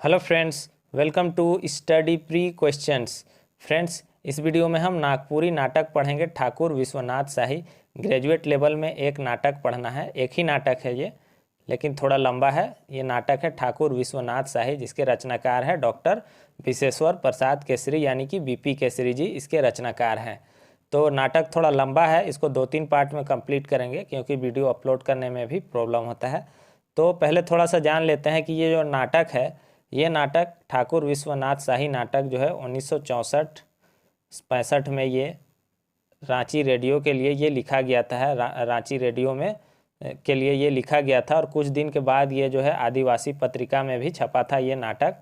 Hello friends, welcome to study pre questions. Friends, इस video में हम नागपुरी नाटक पढ़ेंगे। ठाकुर विश्वनाथ शाही ग्रेजुएट लेवल में एक नाटक पढ़ना है। एक ही नाटक है ये, लेकिन थोड़ा लंबा है। ये नाटक है ठाकुर विश्वनाथ शाही, जिसके रचनाकार है डॉक्टर विशेश्वर प्रसाद केसरी, यानी कि बीपी केसरी जी इसके रचनाकार हैं। तो नाटक थोड़ा लंबा है, इसको 2-3 पार्ट में कंप्लीट करेंगे क्योंकि वीडियो अपलोड करने में भी प्रॉब्लम होता है। तो पहले थोड़ा सा जान लेते हैं कि ये जो नाटक है, ये नाटक ठाकुर विश्वनाथ शाही नाटक जो है 1964-65 में ये रांची रेडियो के लिए ये लिखा गया था। रांची रेडियो में के लिए ये लिखा गया था और कुछ दिन के बाद ये जो है आदिवासी पत्रिका में भी छपा था ये नाटक।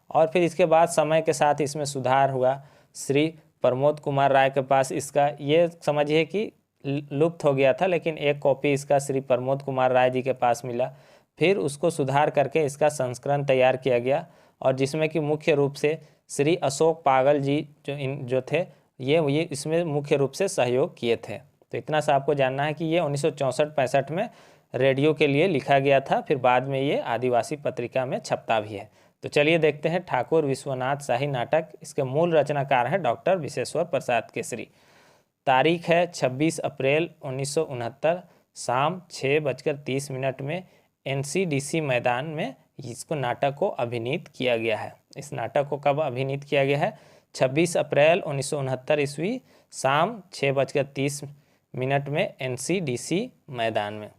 और फिर इसके बाद समय के साथ इसमें सुधार हुआ। श्री प्रमोद कुमार राय के पास इसका ये समझिए कि लुप्त हो गया था, लेकिन एक कॉपी इसका श्री प्रमोद कुमार राय जी के पास मिला। फिर उसको सुधार करके इसका संस्करण तैयार किया गया, और जिसमें कि मुख्य रूप से श्री अशोक पागल जी जो थे ये इसमें मुख्य रूप से सहयोग किए थे। तो इतना सा आपको जानना है कि ये 1964-65 में रेडियो के लिए लिखा गया था, फिर बाद में ये आदिवासी पत्रिका में छपता भी है। तो चलिए देखते हैं ठाकुर विश्वनाथ शाही नाटक। इसके मूल रचनाकार हैं डॉक्टर विशेश्वर प्रसाद केसरी। तारीख है 26 अप्रैल 1969, शाम 6:30 में NCDC मैदान में इसको नाटक को अभिनीत किया गया है। इस नाटक को कब अभिनीत किया गया है? 26 अप्रैल 1969 ईस्वी, शाम 6:30 में NCDC मैदान में।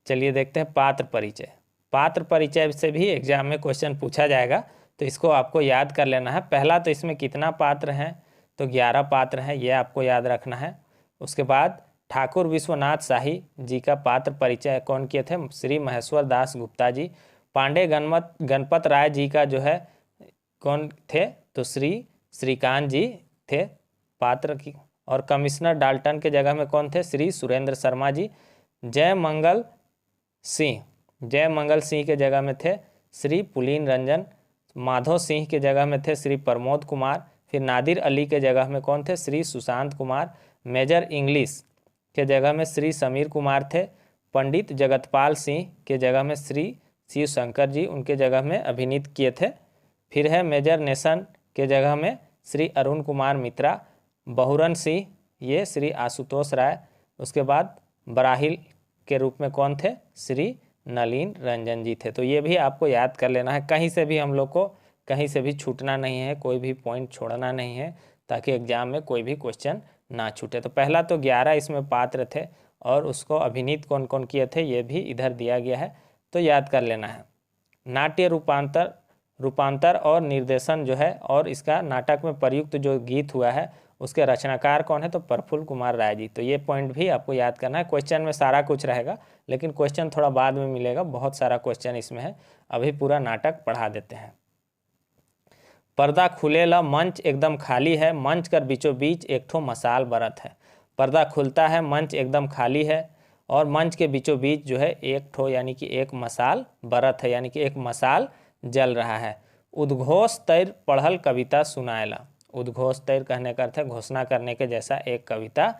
चलिए देखते हैं पात्र परिचय। पात्र परिचय से भी एग्जाम में क्वेश्चन पूछा जाएगा, तो इसको आपको याद कर लेना है। पहला तो इसमें कितना पात्र हैं, तो 11 पात्र हैं, ये आपको याद रखना है। उसके बाद ठाकुर विश्वनाथ शाही जी का पात्र परिचय कौन किए थे? श्री महेश्वर दास गुप्ता जी। पांडे गणपत राय जी का जो है कौन थे? तो श्रीकांत जी थे पात्र की। और कमिश्नर डाल्टन के जगह में कौन थे? श्री सुरेंद्र शर्मा जी। जय मंगल सिंह के जगह में थे श्री पुलीन रंजन। माधव सिंह के जगह में थे श्री प्रमोद कुमार। फिर नादिर अली के जगह में कौन थे? श्री सुशांत कुमार। मेजर इंग्लिश के जगह में श्री समीर कुमार थे। पंडित जगतपाल सिंह के जगह में श्री शिव शंकर जी उनके जगह में अभिनीत किए थे। फिर है मेजर नेशन के जगह में श्री अरुण कुमार मित्रा। बहुरन सिंह ये श्री आशुतोष राय। उसके बाद बराहिल के रूप में कौन थे? श्री नलिन रंजन जी थे। तो ये भी आपको याद कर लेना है। कहीं से भी हम लोग को कहीं से भी छूटना नहीं है, कोई भी पॉइंट छोड़ना नहीं है, ताकि एग्जाम में कोई भी क्वेश्चन ना छूटे। तो पहला तो 11 इसमें पात्र थे, और उसको अभिनीत कौन कौन किए थे ये भी इधर दिया गया है, तो याद कर लेना है। नाट्य रूपांतर और निर्देशन जो है, और इसका नाटक में प्रयुक्त जो गीत हुआ है उसके रचनाकार कौन है? तो प्रफुल्ल कुमार राय जी। तो ये पॉइंट भी आपको याद करना है। क्वेश्चन में सारा कुछ रहेगा, लेकिन क्वेश्चन थोड़ा बाद में मिलेगा। बहुत सारा क्वेश्चन इसमें है। अभी पूरा नाटक पढ़ा देते हैं। पर्दा खुलेला, मंच एकदम खाली है, मंच कर बीचों बीच एक ठो मसाल बरत है। पर्दा खुलता है, मंच एकदम खाली है, और मंच के बीचों बीच जो है एक ठो यानी कि एक मसाल बरत है, यानी कि एक मसाल जल रहा है। उद्घोष तैर पढ़ल कविता सुनाएला। उद्घोष तैर कहने का अर्थ है घोषणा करने के जैसा एक कविता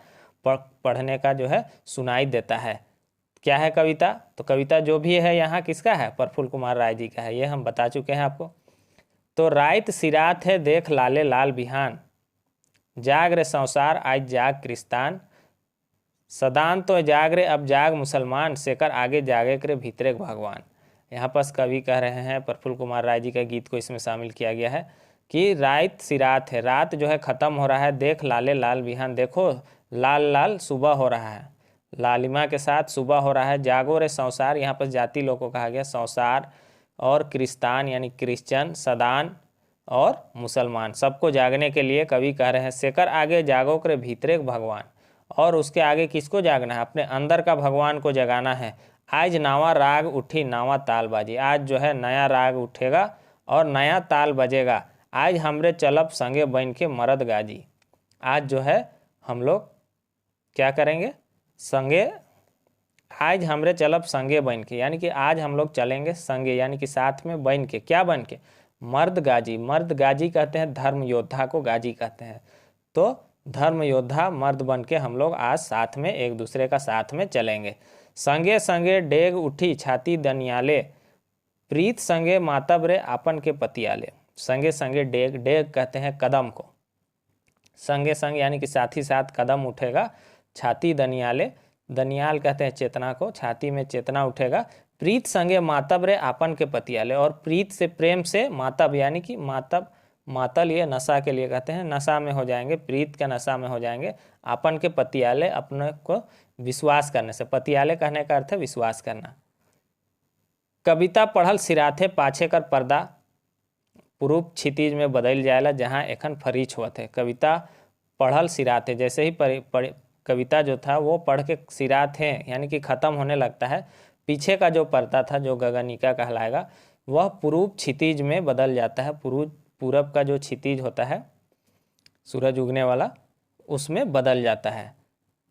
पढ़ने का जो है सुनाई देता है। क्या है कविता? तो कविता जो भी है यहाँ किसका है? प्रफुल्ल कुमार राय जी का है। ये हम बता चुके हैं आपको। तो रात सिरात है देख लाले लाल बिहान, जाग रे संसार आज जाग क्रिस्तान, सदान तो जाग रे अब जाग मुसलमान, सेकर आगे जागे करे भीतरे भगवान। यहाँ पर कवि कह रहे हैं, प्रफुल्ल कुमार राय जी का गीत को इसमें शामिल किया गया है कि रात सिरात है, रात जो है ख़त्म हो रहा है, देख लाले लाल बिहान, देखो लाल लाल सुबह हो रहा है, लालिमा के साथ सुबह हो रहा है। जागो रे संसार, यहाँ पर जाति लोग को कहा गया संसार, और क्रिस्तान यानी क्रिश्चियन, सदान और मुसलमान, सबको जागने के लिए कवि कह रहे हैं। सेकर आगे जागो करे भीतरे भगवान, और उसके आगे किसको जागना है? अपने अंदर का भगवान को जगाना है। आज नावा राग उठी नावा ताल बाजी, आज जो है नया राग उठेगा और नया ताल बजेगा। आज हमरे चलब संगे बन के मरद गाजी, आज जो है हम लोग क्या करेंगे? संगे, आज हमरे चलब संगे बन के, यानी कि आज हम लोग चलेंगे संगे, यानी कि साथ में बन के। क्या बन के? मर्द गाजी। मर्द गाजी कहते हैं धर्म योद्धा को, गाजी कहते हैं। तो धर्म योद्धा मर्द बन के हम लोग आज साथ में एक दूसरे का साथ में चलेंगे। संगे संगे डेग उठी छाती दनियाले, प्रीत संगे मातब रे आपन के पतियाले। संगे संगे डेग, डेग कहते हैं कदम को, संगे संग यानी कि साथ ही साथ कदम उठेगा। छाती दनियाले, दनियाल कहते हैं चेतना को, छाती में चेतना उठेगा। प्रीत संगे मातब रे आपन के पतियाले, और प्रीत से प्रेम से मातब यानी कि मातब, मातल ये नशा के लिए कहते हैं, नशा में हो जाएंगे, प्रीत का नशा में हो जाएंगे। आपन के पतियाले, अपने को विश्वास करने से, पतियाले कहने का अर्थ है विश्वास करना। कविता पढ़ल सिराथे पाछे कर पर्दा पूर्व क्षितिज में बदल जाएला जहाँ एखन फरीच हुआ थे। कविता पढ़ल सिराथे, जैसे ही कविता जो था वो पढ़ के सिरात है यानी कि ख़त्म होने लगता है, पीछे का जो पर्दा था जो गगनिका कहलाएगा वह पूर्व क्षितिज में बदल जाता है। पूरब का जो क्षितिज होता है सूरज उगने वाला, उसमें बदल जाता है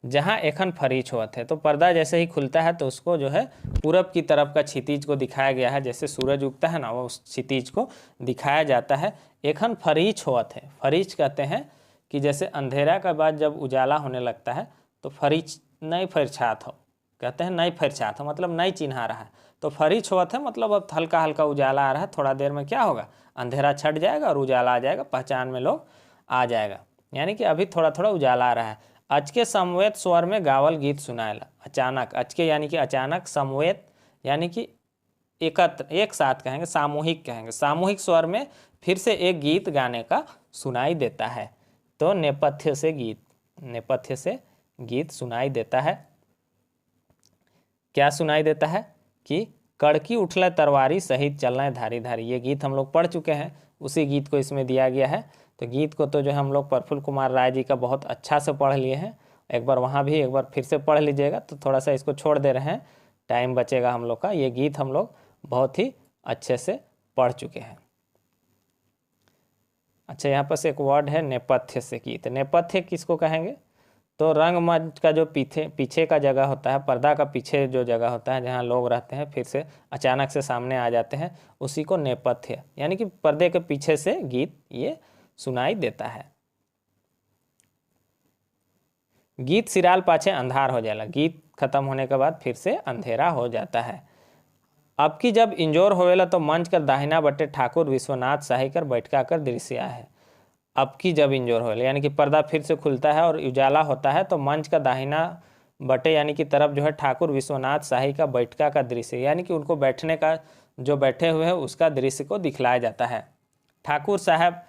जहाँ एखन फरीच हुआ थे। तो पर्दा जैसे ही खुलता है तो उसको जो है पूरब की तरफ का क्षितिज को दिखाया गया है, जैसे सूरज उगता है ना वो उस क्षितिज को दिखाया जाता है। एखन फरीच हुआ थे, फरीच कहते हैं कि जैसे अंधेरा के बाद जब उजाला होने लगता है तो फरीच नहीं फरछात हो, कहते हैं नहीं फरछात हो मतलब नहीं चिन्हा रहा है। तो फरीच हुआ था मतलब अब हल्का हल्का उजाला आ रहा है, थोड़ा देर में क्या होगा अंधेरा छट जाएगा और उजाला आ जाएगा, पहचान में लोग आ जाएगा, यानी कि अभी थोड़ा थोड़ा उजाला आ रहा है। अचके समवेत स्वर में गावल गीत सुनाएला। अचानक, अचके यानी कि अचानक, समवेत यानी कि एकत्र, एक साथ कहेंगे, सामूहिक कहेंगे, सामूहिक स्वर में फिर से एक गीत गाने का सुनाई देता है। तो नेपथ्य से गीत, नेपथ्य से गीत सुनाई देता है। क्या सुनाई देता है कि कड़की उठला तरवारी सहित चलना धारी धारी, ये गीत हम लोग पढ़ चुके हैं, उसी गीत को इसमें दिया गया है। तो गीत को तो जो हम लोग प्रफुल्ल कुमार राय जी का बहुत अच्छा से पढ़ लिए हैं, एक बार वहाँ भी एक बार फिर से पढ़ लीजिएगा। तो थोड़ा सा इसको छोड़ दे रहे हैं, टाइम बचेगा हम लोग का। ये गीत हम लोग बहुत ही अच्छे से पढ़ चुके हैं। अच्छा, यहाँ पर से एक वर्ड है नेपथ्य से गीत। नेपथ्य किसको कहेंगे? तो रंगमंच का जो पीछे का जगह होता है, पर्दा का पीछे जो जगह होता है जहाँ लोग रहते हैं फिर से अचानक से सामने आ जाते हैं, उसी को नेपथ्य यानी कि पर्दे के पीछे से गीत ये सुनाई देता है। गीत सिराल पाछे अंधार हो जाएगा, गीत खत्म होने के बाद फिर से अंधेरा हो जाता है। अब की जब इंजोर होवेला तो मंच कर दाहिना बटे ठाकुर विश्वनाथ शाही कर बैठका कर दृश्य है। अब की जब इंजोर होवेला यानी कि पर्दा फिर से खुलता है और उजाला होता है तो मंच का दाहिना बटे यानी कि तरफ जो है ठाकुर विश्वनाथ शाही का बैठका का दृश्य, यानी कि उनको बैठने का, जो बैठे हुए हैं उसका दृश्य को दिखलाया जाता है। ठाकुर साहब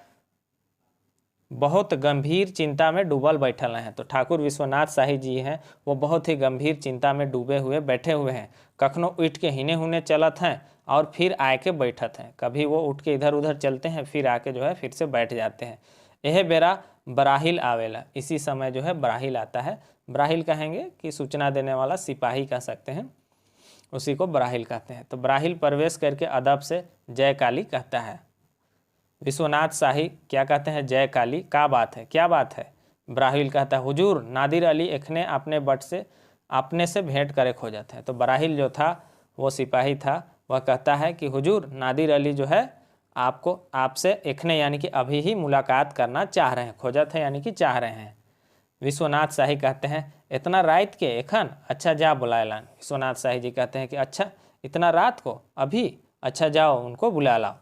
बहुत गंभीर चिंता में डूबल बैठल हैं। तो ठाकुर विश्वनाथ शाही जी हैं वो बहुत ही गंभीर चिंता में डूबे हुए बैठे हुए हैं। कखनो उठ के हिने हुने चलत हैं और फिर आके बैठत हैं, कभी वो उठ के इधर उधर चलते हैं फिर आके जो है फिर से बैठ जाते हैं। यह बेरा बराहिल आवेला, इसी समय जो है बराहिल आता है। बराहिल कहेंगे कि सूचना देने वाला, सिपाही कह सकते हैं, उसी को बराहिल कहते हैं। तो बराहिल प्रवेश करके अदब से जय काली कहता है। विश्वनाथ शाही क्या कहते हैं? जय काली। का बात है, क्या बात है? बराहिल कहता है हुजूर नादिर अली एखने अपने बट से अपने से भेंट करे खोजत है। तो बराहिल जो था वो सिपाही था, वह कहता है कि हुजूर नादिर अली जो है आपको, आपसे एखने यानी कि अभी ही मुलाकात करना चाह रहे हैं, खोजत है यानी कि चाह रहे हैं। विश्वनाथ शाही कहते हैं इतना रात के एखन, अच्छा जा बुलाएलान। विश्वनाथ शाही जी कहते हैं कि अच्छा इतना रात को अभी, अच्छा जाओ उनको बुला लाओ।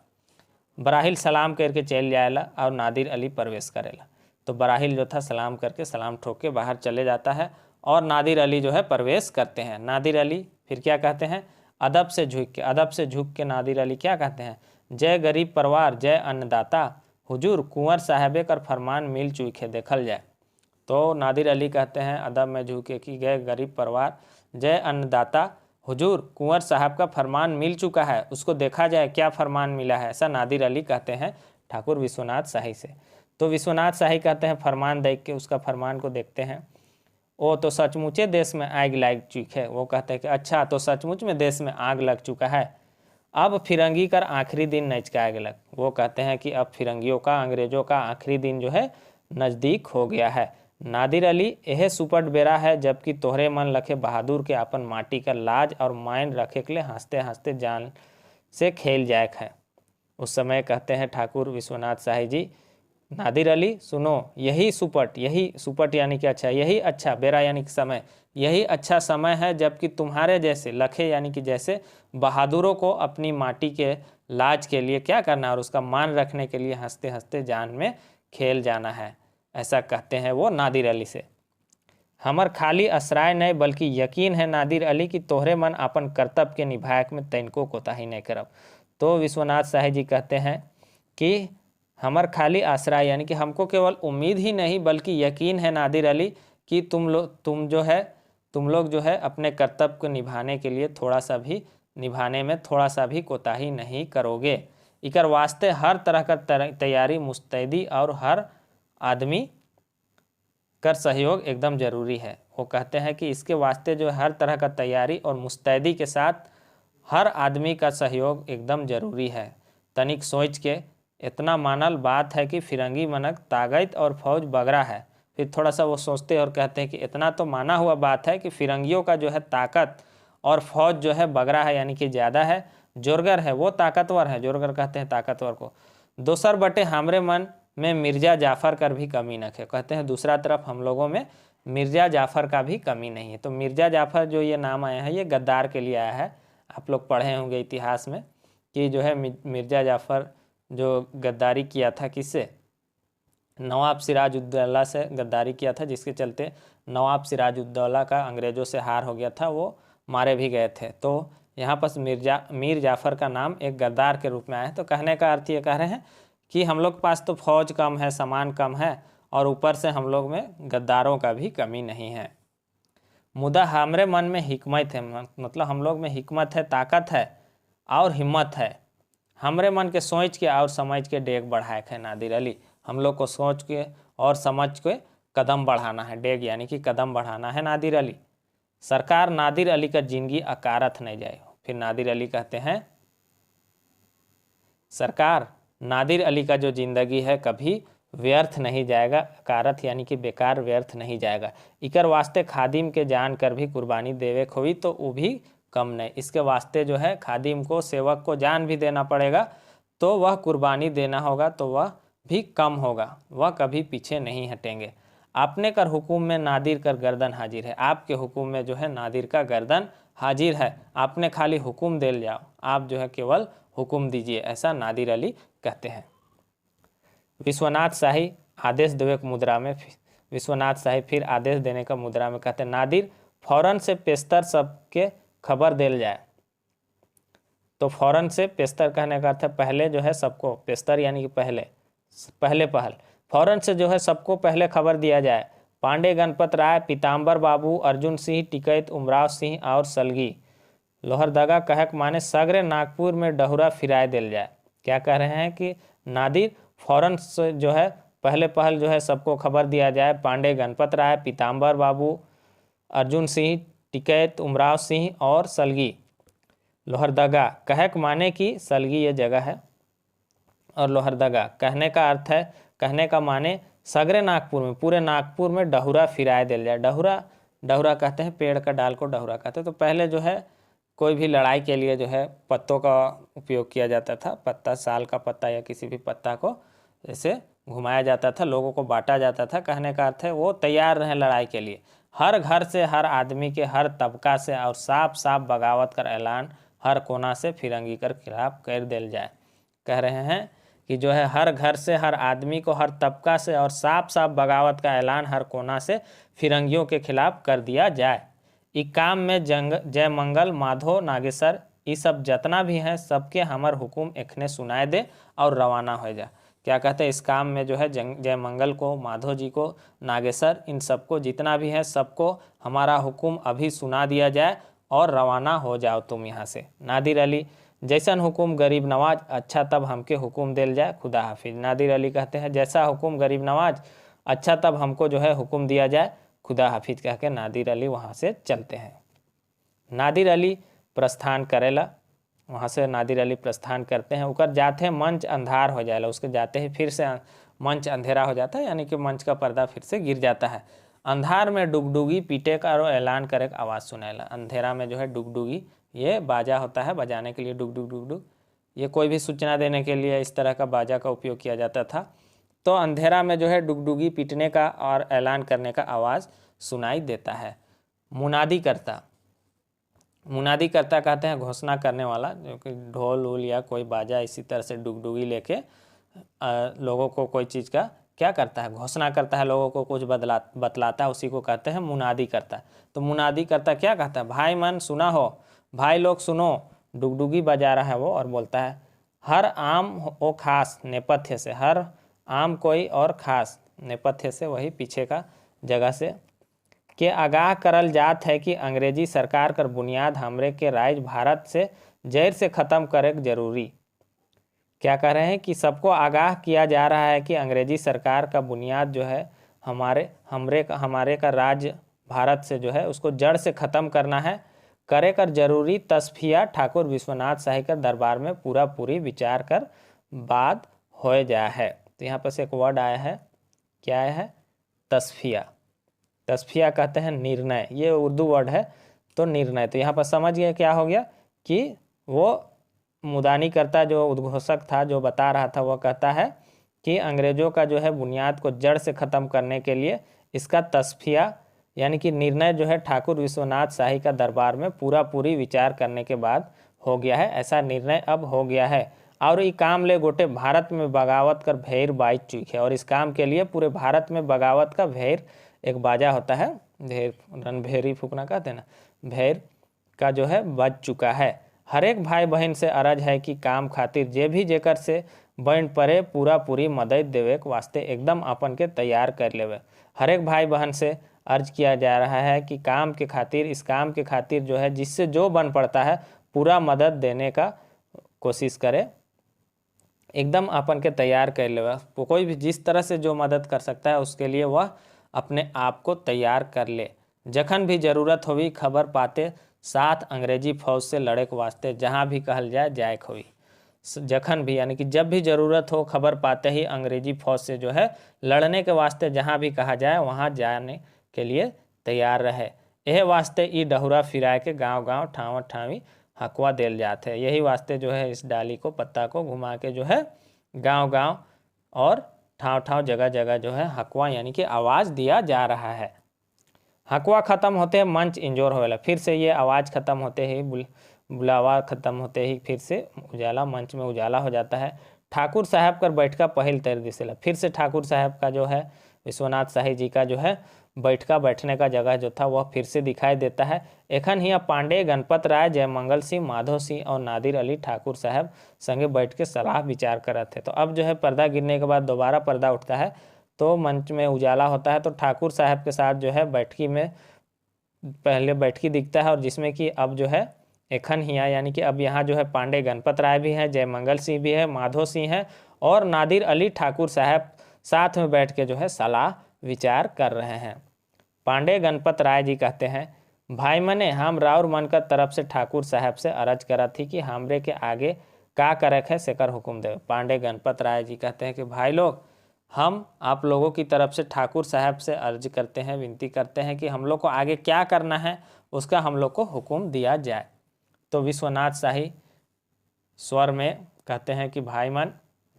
बराहिल सलाम करके चल जाएला और नादिर अली प्रवेश करेला। तो बराहिल जो था सलाम करके, सलाम ठोक के बाहर चले जाता है और नादिर अली जो है प्रवेश करते हैं। नादिर अली फिर क्या कहते हैं? अदब से झुक के, अदब से झुक के नादिर अली क्या कहते हैं? जय गरीब परिवार जय अन्नदाता, हुजूर कुंवर साहबे कर फरमान मिल चुके देखल जाए। तो नादिर अली कहते हैं अदब में झुके कि जय गरीब परिवार जय अन्नदाता, हुजूर कुंवर साहब का फरमान मिल चुका है, उसको देखा जाए क्या फरमान मिला है, ऐसा नादिर अली कहते हैं ठाकुर विश्वनाथ शाही से। तो विश्वनाथ शाही कहते हैं फरमान देख के उसका फरमान को देखते हैं, ओ तो सचमुचे देश में आग लग चुकी है। वो कहते हैं कि अच्छा तो सचमुच में देश में आग लग चुका है, अब फिरंगी कर आखिरी दिन नजकाया गलक। वो कहते हैं कि अब फिरंगियों का, अंग्रेजों का आखिरी दिन जो है नज़दीक हो गया है। नादिर अली यह सुपट बेरा है जबकि तोहरे मन लखे बहादुर के अपन माटी का लाज और मायन रखे के लिए हंसते हंसते जान से खेल जायक है। उस समय कहते हैं ठाकुर विश्वनाथ शाही जी नादिर अली सुनो, यही सुपट यानी कि अच्छा, यही अच्छा, बेरा यानी कि समय, यही अच्छा समय है जबकि तुम्हारे जैसे लखे यानी कि जैसे बहादुरों को अपनी माटी के लाज के लिए क्या करना और उसका मान रखने के लिए हंसते हंसते जान में खेल जाना है। ऐसा कहते हैं वो नादिर अली से। हमर खाली असराय नहीं बल्कि यकीन है नादिर अली कि तोहरे मन अपन कर्तव्य के निभायक में तैनको कोताही नहीं करब। तो विश्वनाथ साहे जी कहते हैं कि हमर खाली आश्रय यानी कि हमको केवल उम्मीद ही नहीं बल्कि यकीन है नादिर अली कि तुम लोग जो है अपने कर्तव्य को निभाने के लिए निभाने में थोड़ा सा भी कोताही नहीं करोगे। इकर वास्ते हर तरह का तैयारी मुस्तैदी और हर आदमी कर सहयोग एकदम जरूरी है। वो कहते हैं कि इसके वास्ते जो हर तरह का तैयारी और मुस्तैदी के साथ हर आदमी का सहयोग एकदम जरूरी है। तनिक सोच के इतना मानल बात है कि फिरंगी मनक ताकत और फौज बगरा है। फिर थोड़ा सा वो सोचते और कहते हैं कि इतना तो माना हुआ बात है कि फिरंगियों का जो है ताकत और फौज जो है बगरा है यानी कि ज़्यादा है, जोरगर है, वो ताकतवर है, जोरगर कहते हैं ताकतवर को। दोसर बटे हमरे मन में मिर्जा जाफ़र का भी कमी न है। कहते हैं दूसरा तरफ हम लोगों में मिर्जा जाफ़र का भी कमी नहीं है। तो मिर्जा जाफ़र जो ये नाम आया है ये गद्दार के लिए आया है। आप लोग पढ़े होंगे इतिहास में कि जो है मिर्जा जाफ़र जो गद्दारी किया था किससे, नवाब सिराजुद्दौला से गद्दारी किया था, जिसके चलते नवाब सिराजुद्दौला का अंग्रेज़ों से हार हो गया था, वो मारे भी गए थे। तो यहाँ पर मीर जाफ़र का नाम एक गद्दार के रूप में आया है। तो कहने का अर्थ ये कह रहे हैं कि हम लोग के पास तो फौज कम है, सामान कम है और ऊपर से हम लोग में गद्दारों का भी कमी नहीं है। मुदा हमरे मन में हिकमत है, मतलब हम लोग में हिकमत है, ताकत है और हिम्मत है। हमरे मन के सोच के और समझ के डेग बढ़ाए है नादिर अली। हम लोग को सोच के और समझ के कदम बढ़ाना है, डेग यानी कि कदम बढ़ाना है नादिर अली। सरकार नादिर अली का जिंदगी अकारथ नहीं जाए। फिर नादिर अली कहते हैं सरकार नादिर अली का जो ज़िंदगी है कभी व्यर्थ नहीं जाएगा, अकारथ यानी कि बेकार, व्यर्थ नहीं जाएगा। इकर वास्ते खादिम के जान कर भी कुर्बानी देवे खोई तो वो भी कम नहीं। इसके वास्ते जो है खादिम को, सेवक को जान भी देना पड़ेगा, तो वह कुर्बानी देना होगा तो वह भी कम होगा, वह कभी पीछे नहीं हटेंगे। आपने कर हुकुम में नादिर कर गर्दन हाजिर है। आपके हुकुम में जो है नादिर का गर्दन हाजिर है। आपने खाली हुकुम दे जाओ, आप जो है केवल हुकुम दीजिए, ऐसा नादिर अली कहते हैं। विश्वनाथ शाही आदेश देवे की मुद्रा में, विश्वनाथ शाही फिर आदेश देने का मुद्रा में कहते हैं नादिर फौरन से पेस्तर सबके खबर देल जाए। तो फौरन से, पेस्तर कहने का अर्थ है पहले जो है सबको, पेस्तर यानी कि पहले पहल, फौरन से जो है सबको पहले खबर दिया जाए। पांडे गणपत राय, पीताम्बर बाबू, अर्जुन सिंह, टिकैत उमराव सिंह और सलगी लोहरदगा कहक माने सगरे नागपुर में डहुरा फिराए दिल जाए। क्या कह रहे हैं कि नादिर फौरन से जो है पहले पहल जो है सबको खबर दिया जाए। पांडे गणपत राय, पीताम्बर बाबू, अर्जुन सिंह, टिकैत उमराव सिंह और सलगी लोहरदगा, कहक माने कि सलगी ये जगह है और लोहरदगा कहने का अर्थ है, कहने का माने सगरे नागपुर में, पूरे नागपुर में डहुरा फिराए दिल जाए। डहुरा कहते हैं पेड़ का डाल को डहुरा कहते हैं। तो पहले जो है कोई भी लड़ाई के लिए जो है पत्तों का उपयोग किया जाता था, पत्ता, साल का पत्ता या किसी भी पत्ता को ऐसे घुमाया जाता था, लोगों को बांटा जाता था। कहने का अर्थ है वो तैयार रहें लड़ाई के लिए। हर घर से, हर आदमी के, हर तबका से और साफ साफ बगावत कर ऐलान हर कोना से फिरंगी कर खिलाफ कर दिल जाए। कह रहे हैं कि जो है हर घर से, हर आदमी को, हर तबका से और साफ साफ बगावत का ऐलान हर कोना से फिरंगियों के खिलाफ कर दिया जाए। इस काम में जय मंगल, माधो, नागेश्वर, ये सब जितना भी हैं सबके हमर हुकुम एखने सुनाए दे और रवाना हो जा। क्या कहते हैं इस काम में जो है जय मंगल को, माधो जी को, नागेश्वर, इन सबको जितना भी है सबको हमारा हुकुम अभी सुना दिया जाए और रवाना हो जाओ तुम यहाँ से। नादिर अली जैसन हुकुम गरीब नवाज, अच्छा तब हमके हुकुम दिल जाए, खुदा हाफिज। नादिर अली कहते हैं जैसा हुकुम गरीब नवाज, अच्छा तब हमको जो है हुकुम दिया जाए, खुदा हाफिज कह के नादिर अली वहाँ से चलते हैं। नादिर अली प्रस्थान करेला, वहाँ से नादिर अली प्रस्थान करते हैं। उकर जाते हैं मंच अंधार हो जाएगा, उसके जाते ही फिर से मंच अंधेरा हो जाता है, यानी कि मंच का पर्दा फिर से गिर जाता है। अंधार में डुगडुगी पीटे का और ऐलान करे का आवाज़ सुनाएला। अंधेरा में जो है डुगडुगी, ये बाजा होता है बजाने के लिए, डुग डुग डुग डुग, ये कोई भी सूचना देने के लिए इस तरह का बाजा का उपयोग किया जाता था। तो अंधेरा में जो है डुगडुगी पीटने का और ऐलान करने का आवाज़ सुनाई देता है। मुनादीकर्ता, मुनादीकर्ता कहते हैं घोषणा करने वाला, जो कि ढोल उल या कोई बाजा इसी तरह से डुगडुगी लेके लोगों को कोई चीज़ का क्या करता है, घोषणा करता है, लोगों को कुछ बतलाता है, उसी को कहते हैं मुनादीकर्ता। तो मुनादीकर्ता क्या कहता है, भाई मन सुना हो, भाई लोग सुनो, डुगडुगी बजा रहा है वो और बोलता है हर आम ओ खास नेपथ्य से, हर आम कोई और खास नेपथ्य से, वही पीछे का जगह से, के आगाह करल जात है कि अंग्रेजी सरकार कर बुनियाद हमरे के राज भारत से जड़ से ख़त्म करे जरूरी। क्या कह रहे हैं कि सबको आगाह किया जा रहा है कि अंग्रेजी सरकार का बुनियाद जो है हमारे का राज्य भारत से जो है उसको जड़ से ख़त्म करना है, करे कर जरूरी तस्फिया ठाकुर विश्वनाथ शाही का दरबार में पूरा पूरी विचार कर बात हो जाए है। तो यहाँ पर से एक वर्ड आया है, क्या आया है, तस्फिया। तस्फिया कहते हैं निर्णय, ये उर्दू वर्ड है, तो निर्णय। तो यहाँ पर समझ गए क्या हो गया कि वो मुदानीकर्ता जो उद्घोषक था, जो बता रहा था, वो कहता है कि अंग्रेजों का जो है बुनियाद को जड़ से ख़त्म करने के लिए इसका तस्फिया यानी कि निर्णय जो है ठाकुर विश्वनाथ शाही का दरबार में पूरी विचार करने के बाद हो गया है। ऐसा निर्णय अब हो गया है और ये काम ले गोटे भारत में बगावत कर भैर बाज चुके, और इस काम के लिए पूरे भारत में बगावत का भैर, एक बाजा होता है भेर, रणभेरी फूकना कहते हैं ना, भैर का जो है बज चुका है। हर एक भाई बहन से अरज है कि काम खातिर जे भी जेकर से बन पड़े पूरी मदद देवे के वास्ते एकदम अपन के तैयार कर लेवे। हर एक भाई बहन से अर्ज किया जा रहा है कि काम के खातिर, इस काम के खातिर जो है जिससे जो बन पड़ता है पूरा मदद देने का कोशिश करे, एकदम अपन के तैयार कर लेवे। कोई भी जिस तरह से जो मदद कर सकता है उसके लिए वह अपने आप को तैयार कर ले। जखन भी ज़रूरत होवी खबर पाते साथ अंग्रेजी फौज से लड़े के वास्ते जहाँ भी कहल जाए जाए होवी। जखन भी यानी कि जब भी ज़रूरत हो खबर पाते ही अंग्रेजी फौज से जो है लड़ने के वास्ते जहाँ भी कहा जाए वहाँ जाने के लिए तैयार रहे। यह वास्ते ई डहुरा फिराए के गांव गांव ठाव ठावी हकवा देल जाते हैं। यही वास्ते जो है इस डाली को, पत्ता को घुमा के जो है गांव गांव और ठाव ठाव जगह जगह जो है हकवा यानी कि आवाज़ दिया जा रहा है। हकवा ख़त्म होते ही मंच इंजोर होएला, फिर से ये आवाज़ ख़त्म होते ही बुलावा ख़त्म होते ही फिर से उजाला, मंच में उजाला हो जाता है। ठाकुर साहब कर बैठका पहल तैर दिसेला, फिर से ठाकुर साहब का जो है विश्वनाथ शाही जी का जो है बैठने का जगह जो था वह फिर से दिखाई देता है। एखन हिया पांडे, गणपत राय, जयमंगल सिंह, माधो सिंह और नादिर अली ठाकुर साहब संगे बैठ के सलाह विचार कर रहे थे। तो अब जो है पर्दा गिरने के बाद दोबारा पर्दा उठता है तो मंच में उजाला होता है। तो ठाकुर साहब के साथ जो है बैठकी में पहले बैठकी दिखता है और जिसमें कि अब जो है एखन हिया यानी कि अब यहाँ जो है पांडे गणपत राय भी हैं, जयमंगल सिंह भी है, माधो सिंह है और नादिर अली ठाकुर साहब साथ में बैठ के जो है सलाह विचार कर रहे हैं। पांडे गणपत राय जी कहते हैं, भाई मने हम राउर मन का तरफ से ठाकुर साहब से अरज करा थी कि हमरे के आगे का करक है सेकर हुक्म दे। पांडे गणपत राय जी कहते हैं कि भाई लोग, हम आप लोगों की तरफ से ठाकुर साहब से अर्ज करते हैं, विनती करते हैं कि हम लोग को आगे क्या करना है उसका हम लोग को हुक्म दिया जाए। तो विश्वनाथ शाही स्वर में कहते हैं कि भाई मन,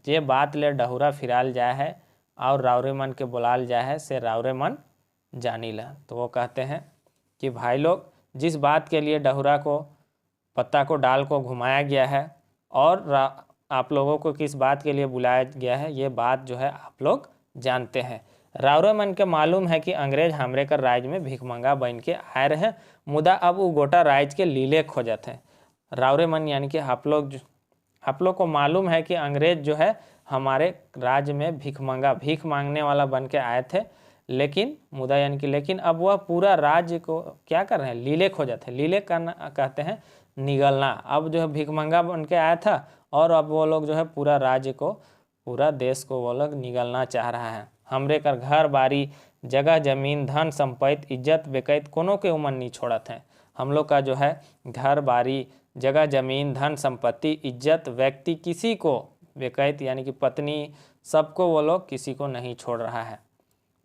जे बात ले डहुरा फिराल जाए है और रावरे मन के बुलाल जाए है से रावरे मन जानी ला। तो वो कहते हैं कि भाई लोग, जिस बात के लिए डहुरा को, पत्ता को, डाल को घुमाया गया है और आप लोगों को किस बात के लिए बुलाया गया है, ये बात जो है आप लोग जानते हैं। रावरे मन के मालूम है कि अंग्रेज हमरे कर राज में भिखमंगा बन के आए रहे, मुदा अब वो गोटा राज के लीले खोजत हैं। रावरे मन यानी कि आप लोग को मालूम है कि अंग्रेज जो है हमारे राज्य में भिखमंगा, भीख मांगने वाला बन के आए थे, लेकिन मुदा यानी कि लेकिन अब वह पूरा राज्य को क्या कर रहे हैं, लीले खोजत है। लीले करना कहते हैं निगलना। अब जो है भिखमंगा बन के आया था और अब वो लोग जो है पूरा राज्य को, पूरा देश को वो लोग निगलना चाह रहा है। हमरे कर घर बारी, जगह जमीन, धन संपत्ति, इज्जत बेकैत कोनो के उमन नहीं छोड़त हैं। हम लोग का जो है घर बारी, जगह जमीन, धन संपत्ति, इज्जत, व्यक्ति, किसी को बेकैत यानी कि पत्नी, सबको वो लोग किसी को नहीं छोड़ रहा है।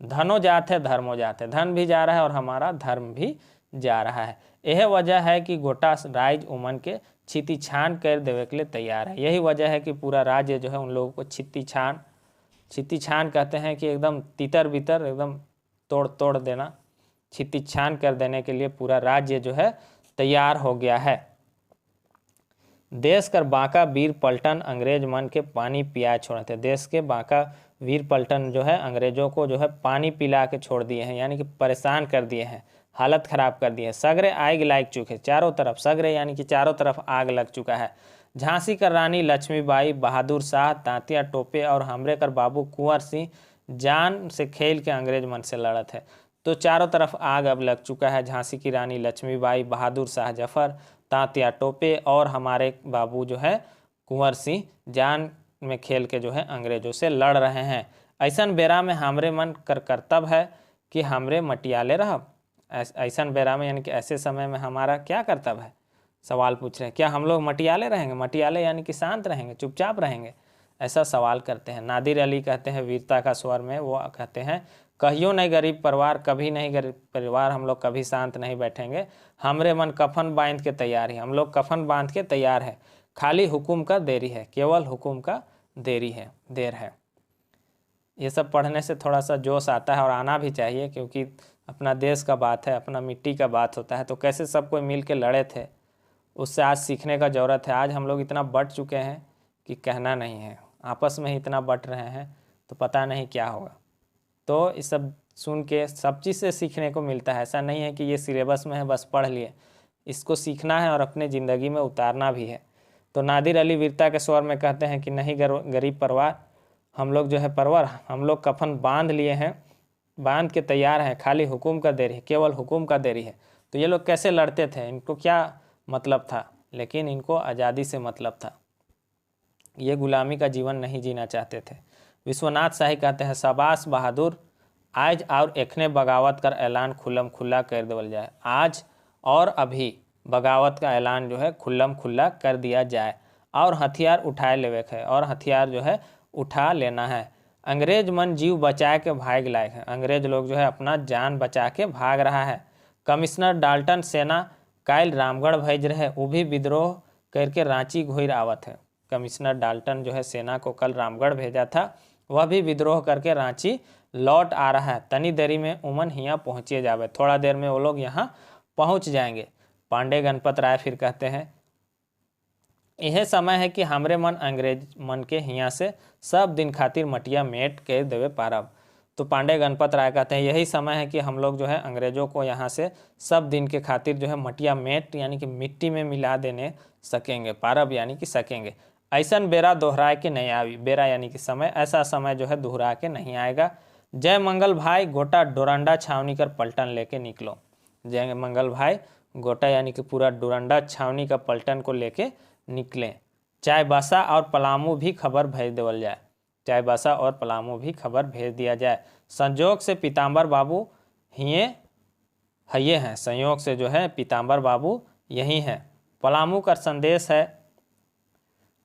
धनो जात है, धर्मो जात है, धन भी जा रहा है और हमारा धर्म भी जा रहा है। यह वजह है कि गोटा राज उमन के छिती छान कर देवे के लिए तैयार है। यही वजह है कि पूरा राज्य जो है उन लोगों को छिती छान छितिछान कहते हैं कि एकदम तितर बितर एकदम तोड़ तोड़ देना, छितिछान कर देने के लिए पूरा राज्य जो है तैयार हो गया है। देश कर बांका वीर पलटन अंग्रेज मन के पानी पिया छोड़े थे। देश के बांका वीर पलटन जो है अंग्रेजों को जो है पानी पिला के छोड़ दिए हैं, यानी कि परेशान कर दिए हैं, हालत खराब कर दिए हैं। सगरे आग लाग चुके, चारों तरफ सगरे यानी कि चारों तरफ आग लग चुका है। झांसी कर रानी लक्ष्मीबाई, बहादुर शाह, तांतिया टोपे और हमरे कर बाबू कुंवर सिंह जान से खेल के अंग्रेज मन से लड़त है। तो चारों तरफ आग अब लग चुका है। झांसी की रानी लक्ष्मीबाई, बहादुर शाह जफर, तांतिया टोपे और हमारे बाबू जो है कुंवर सिंह जान में खेल के जो है अंग्रेजों से लड़ रहे हैं। ऐसन बेरा में हमरे मन कर कर्तव्य है कि हमरे मटियाले रहब। ऐसन बेरा में यानी कि ऐसे समय में हमारा क्या कर्तव्य है, सवाल पूछ रहे हैं। क्या हम लोग मटियाले रहेंगे? मटियाले यानी कि शांत रहेंगे, चुपचाप रहेंगे, ऐसा सवाल करते हैं। नादिर अली कहते हैं वीरता का स्वर में, वो कहते हैं कहियो नहीं गरीब परिवार, कभी नहीं गरीब परिवार, हम लोग कभी शांत नहीं बैठेंगे। हमरे मन कफन बांध के तैयार है, हम लोग कफन बांध के तैयार है। खाली हुकुम का देरी है, केवल हुकुम का देर है। ये सब पढ़ने से थोड़ा सा जोश आता है और आना भी चाहिए, क्योंकि अपना देश का बात है, अपना मिट्टी का बात होता है। तो कैसे सब कोई मिल के लड़े थे, उससे आज सीखने का ज़रूरत है। आज हम लोग इतना बट चुके हैं कि कहना नहीं है, आपस में ही इतना बट रहे हैं, तो पता नहीं क्या होगा। तो इस सब सुन के सब चीज़ से सीखने को मिलता है। ऐसा नहीं है कि ये सिलेबस में है बस पढ़ लिए, इसको सीखना है और अपने ज़िंदगी में उतारना भी है। तो नादिर अली वीरता के स्वर में कहते हैं कि नहीं गरीब परिवार, हम लोग जो है परवर, हम लोग कफन बांध लिए हैं, बांध के तैयार हैं, खाली हुकुम का देरी है, केवल हुकुम का देरी है। तो ये लोग कैसे लड़ते थे, इनको क्या मतलब था? लेकिन इनको आज़ादी से मतलब था, ये गुलामी का जीवन नहीं जीना चाहते थे। विश्वनाथ शाही कहते हैं शाबाश बहादुर, आज और एखने बगावत कर ऐलान खुल्लम खुल्ला कर देवल जाए। आज और अभी बगावत का ऐलान जो है खुल्लम खुल्ला कर दिया जाए और हथियार उठाए लेवे है, और हथियार जो है उठा लेना है। अंग्रेज मन जीव बचा के भाग लायक है, अंग्रेज लोग जो है अपना जान बचा के भाग रहा है। कमिश्नर डाल्टन सेना कायल रामगढ़ भेज रहे, वो भी विद्रोह करके रांची घोर आवत है। कमिश्नर डाल्टन जो है सेना को कल रामगढ़ भेजा था, वह भी विद्रोह करके रांची लौट आ रहा है। तनी देरी में उमन हियाँ पहुँचे जावे, थोड़ा देर में वो लोग यहाँ पहुँच जाएंगे। पांडे गणपत राय फिर कहते हैं यह समय है कि हमरे मन अंग्रेज मन के हियाँ से सब दिन खातिर मटिया मेट के देवे पारब। तो पांडे गणपत राय कहते हैं यही समय है कि हम लोग जो है अंग्रेजों को यहाँ से सब दिन के खातिर जो है मटिया मेट यानी कि मिट्टी में मिला देने सकेंगे, पारब यानी कि सकेंगे। ऐसन बेरा दोहराए के नहीं आवी, बेरा यानी कि समय, ऐसा समय जो है दोहरा के नहीं आएगा। जय मंगल भाई गोटा डोरंडा छावनी कर पलटन लेके निकलो। जय मंगल भाई गोटा यानी कि पूरा डोरंडा छावनी का पलटन को लेके निकलें। चाईबासा और पलामू भी खबर भेज देवल जाए, चाईबासा और पलामू भी खबर भेज दिया जाए। संयोग से पीताम्बर बाबू ये हैं, संयोग से जो है पीताम्बर बाबू यही हैं। पलामू का संदेश है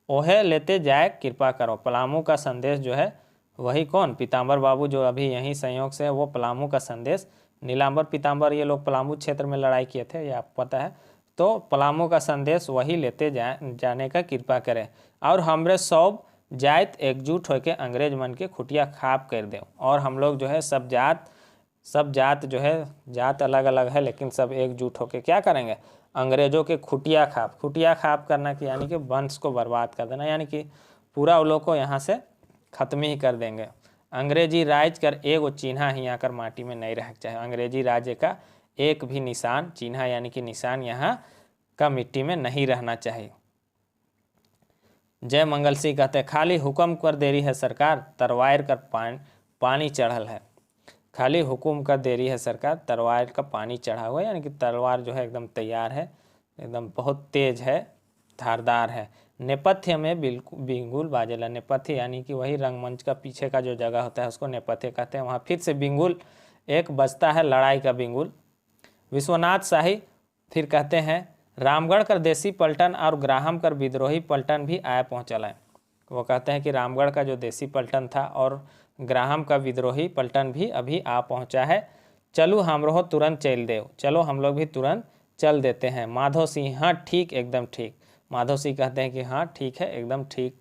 ओहे लेते जाए कृपा करो। पलामू का संदेश जो है वही कौन? पीताम्बर बाबू जो अभी यहीं संयोग से है, वो पलामू का संदेश। नीलांबर पीताम्बर ये लोग पलामू क्षेत्र में लड़ाई किए थे, ये आपको पता है। तो पलामू का संदेश वही लेते जाने का कृपा करें और हमरे सब जात एकजुट होकर अंग्रेज मन के खुटिया खाप कर दें। और हम लोग जो है सब जात जो है, जात अलग अलग है लेकिन सब एकजुट होकर क्या करेंगे? अंग्रेजों के खुटिया खाप करना कि यानी कि वंश को बर्बाद कर देना, यानी कि पूरा उन लोग को यहाँ से खत्म ही कर देंगे। अंग्रेजी राज कर एगो चिन्हा ही आकर माटी में नहीं रह चाहे, अंग्रेजी राज्य का एक भी निशान, चिन्हा यानी कि निशान यहाँ का मिट्टी में नहीं रहना चाहिए। जय मंगल सिंह कहते हैं खाली हुक्म कर देरी है सरकार, तरवार कर पानी चढ़ल है। खाली हुक्म का देरी है सरकार, तलवार का पानी चढ़ा हुआ है, यानी कि तलवार जो है एकदम तैयार है, एकदम बहुत तेज है, धारदार है। नेपथ्य में बिंगुल बाजेला, नेपथ्य यानी कि वही रंगमंच का पीछे का जो जगह होता है उसको नेपथ्य कहते हैं। वहाँ फिर से बिंगुल एक बजता है, लड़ाई का बिंगुल। विश्वनाथ शाही फिर कहते हैं रामगढ़ कर देसी पलटन और ग्राहम कर विद्रोही पलटन भी आया पहुँचल है। वो कहते हैं कि रामगढ़ का जो देसी पलटन था और ग्राहम का विद्रोही पलटन भी अभी आ पहुंचा है। चलो हमरो तुरंत चल देव, चलो हम लोग भी तुरंत चल देते हैं। माधो सिंह हाँ ठीक, एकदम ठीक। माधो सिंह कहते हैं कि हाँ ठीक है, एकदम ठीक।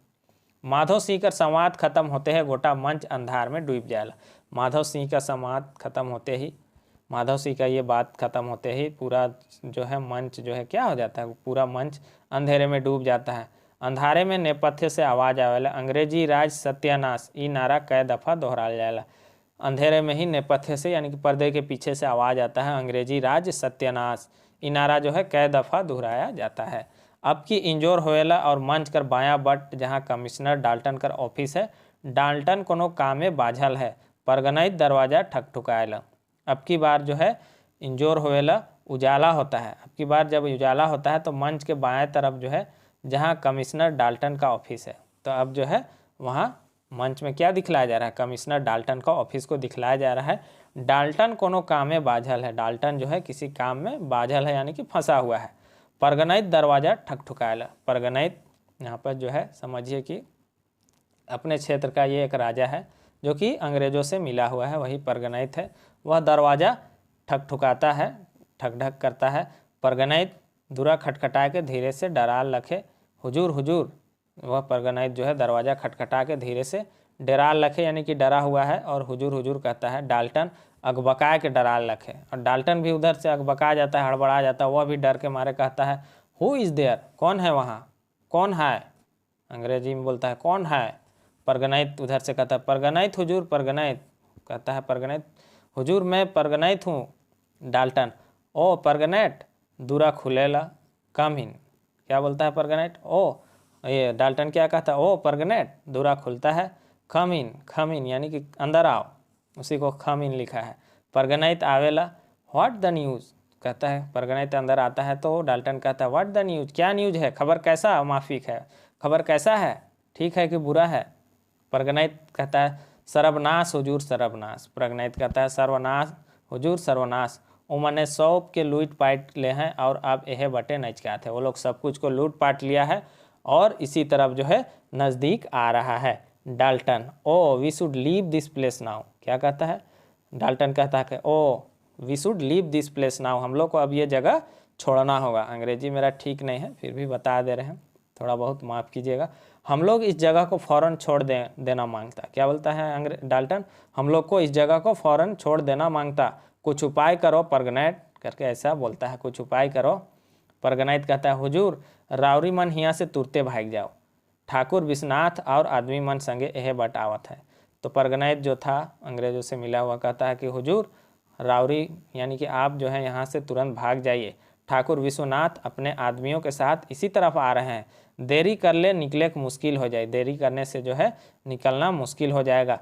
माधव सिंह का संवाद खत्म होते ही गोटा मंच अंधार में डूब जाएगा। माधव सिंह का संवाद खत्म होते ही, माधव सिंह का ये बात खत्म होते ही पूरा जो है मंच जो है क्या हो जाता है, पूरा मंच अंधेरे में डूब जाता है। अंधारे में नेपथ्य से आवाज आवेला, अंग्रेजी राज सत्यानाश, ई नारा कई दफा दोहराया जाएगा। अंधेरे में ही नेपथ्य से यानी कि पर्दे के पीछे से आवाज आता है, अंग्रेजी राज सत्यानाश, ई नारा जो है कई दफा दोहराया जाता है। अब की इंजोर होएला और मंच कर बायां बट जहां कमिश्नर डाल्टन कर ऑफिस है, डाल्टन कोनो कामे बाझल है, परगनैत दरवाजा ठकठुकाएला। अब की बार जो है इंजोर होएला, उजाला होता है। अब की बार जब उजाला होता है तो मंच के बाएं तरफ जो है जहां कमिश्नर डाल्टन का ऑफिस है, तो अब जो है वहां मंच में क्या दिखलाया जा रहा है, कमिश्नर डाल्टन का ऑफिस को दिखलाया जा रहा है। डाल्टन कोनो काम में बाझल है, डाल्टन जो है किसी काम में बाझल है यानी कि फंसा हुआ है। परगनैत दरवाजा ठकठुकाएला, परगनैत यहाँ पर जो है समझिए कि अपने क्षेत्र का ये एक राजा है जो कि अंग्रेजों से मिला हुआ है, वही परगनैत है। वह दरवाज़ा ठकठुकाता है, ठक करता है। परगनैत दूरा खटखटा के धीरे से डराल लखे, हुजूर हुजूर। वह परगनैत जो है दरवाज़ा खटखटा के धीरे से डराल लखे यानी कि डरा हुआ है, और हुजूर हुजूर कहता है। डाल्टन अगबका के डराल लखे, और डाल्टन भी उधर से अगबका जाता है, हड़बड़ा जाता है। वह भी डर के मारे कहता है हु इज़ देयर, कौन है वहाँ, कौन है, अंग्रेजी में बोलता है कौन है। परगनैत उधर से कहता है परगनैत हुजूर, परगनैत कहता है परगनैत हुजूर मैं परगनैत हूँ। डाल्टन ओ परगनैत दूरा खुलेला, कम इन। क्या बोलता है परगनैत, ओ ये डाल्टन क्या कहता है, ओ परगनैत दूरा खुलता है, कम इन यानी कि अंदर आओ, उसी को कम इन लिखा है। परगनैत आवेला, व्हाट द न्यूज़ कहता है। परगनैत अंदर आता है तो डाल्टन कहता है व्हाट द न्यूज़, क्या न्यूज़ है, खबर कैसा, माफिक है, खबर कैसा है, ठीक है कि बुरा है। परगनैत कहता है सर्वनाश हुजूर सर्वनाश। परगनैत कहता है सर्वनाश हुजूर सर्वनाश, उमने सौंप के लूट पाट ले हैं और अब यह बटे नचकाते हैं। वो लोग सब कुछ को लूट पाट लिया है और इसी तरफ जो है नज़दीक आ रहा है। Dalton oh we should leave this place now, क्या कहता है, डाल्टन कहता है कि oh we should leave this place now, हम लोग को अब ये जगह छोड़ना होगा। अंग्रेजी मेरा ठीक नहीं है फिर भी बता दे रहे हैं, थोड़ा बहुत माफ़ कीजिएगा। हम लोग इस जगह को फ़ौरन छोड़ देना मांगता। क्या बोलता है डाल्टन, हम लोग को इस जगह को फ़ौरन छोड़ देना मांगता, कुछ उपाय करो परगनैत करके ऐसा बोलता है, कुछ उपाय करो। परगनैत कहता है हुजूर रावरी मन हियाँ से तुरते भाग जाओ, ठाकुर विश्वनाथ और आदमी मन संगे यह बटावत है। तो परगनैत जो था अंग्रेजों से मिला हुआ कहता है कि हुजूर रावरी यानी कि आप जो है यहाँ से तुरंत भाग जाइए, ठाकुर विश्वनाथ अपने आदमियों के साथ इसी तरफ आ रहे हैं, देरी कर ले निकले मुश्किल हो जाए, देरी करने से जो है निकलना मुश्किल हो जाएगा।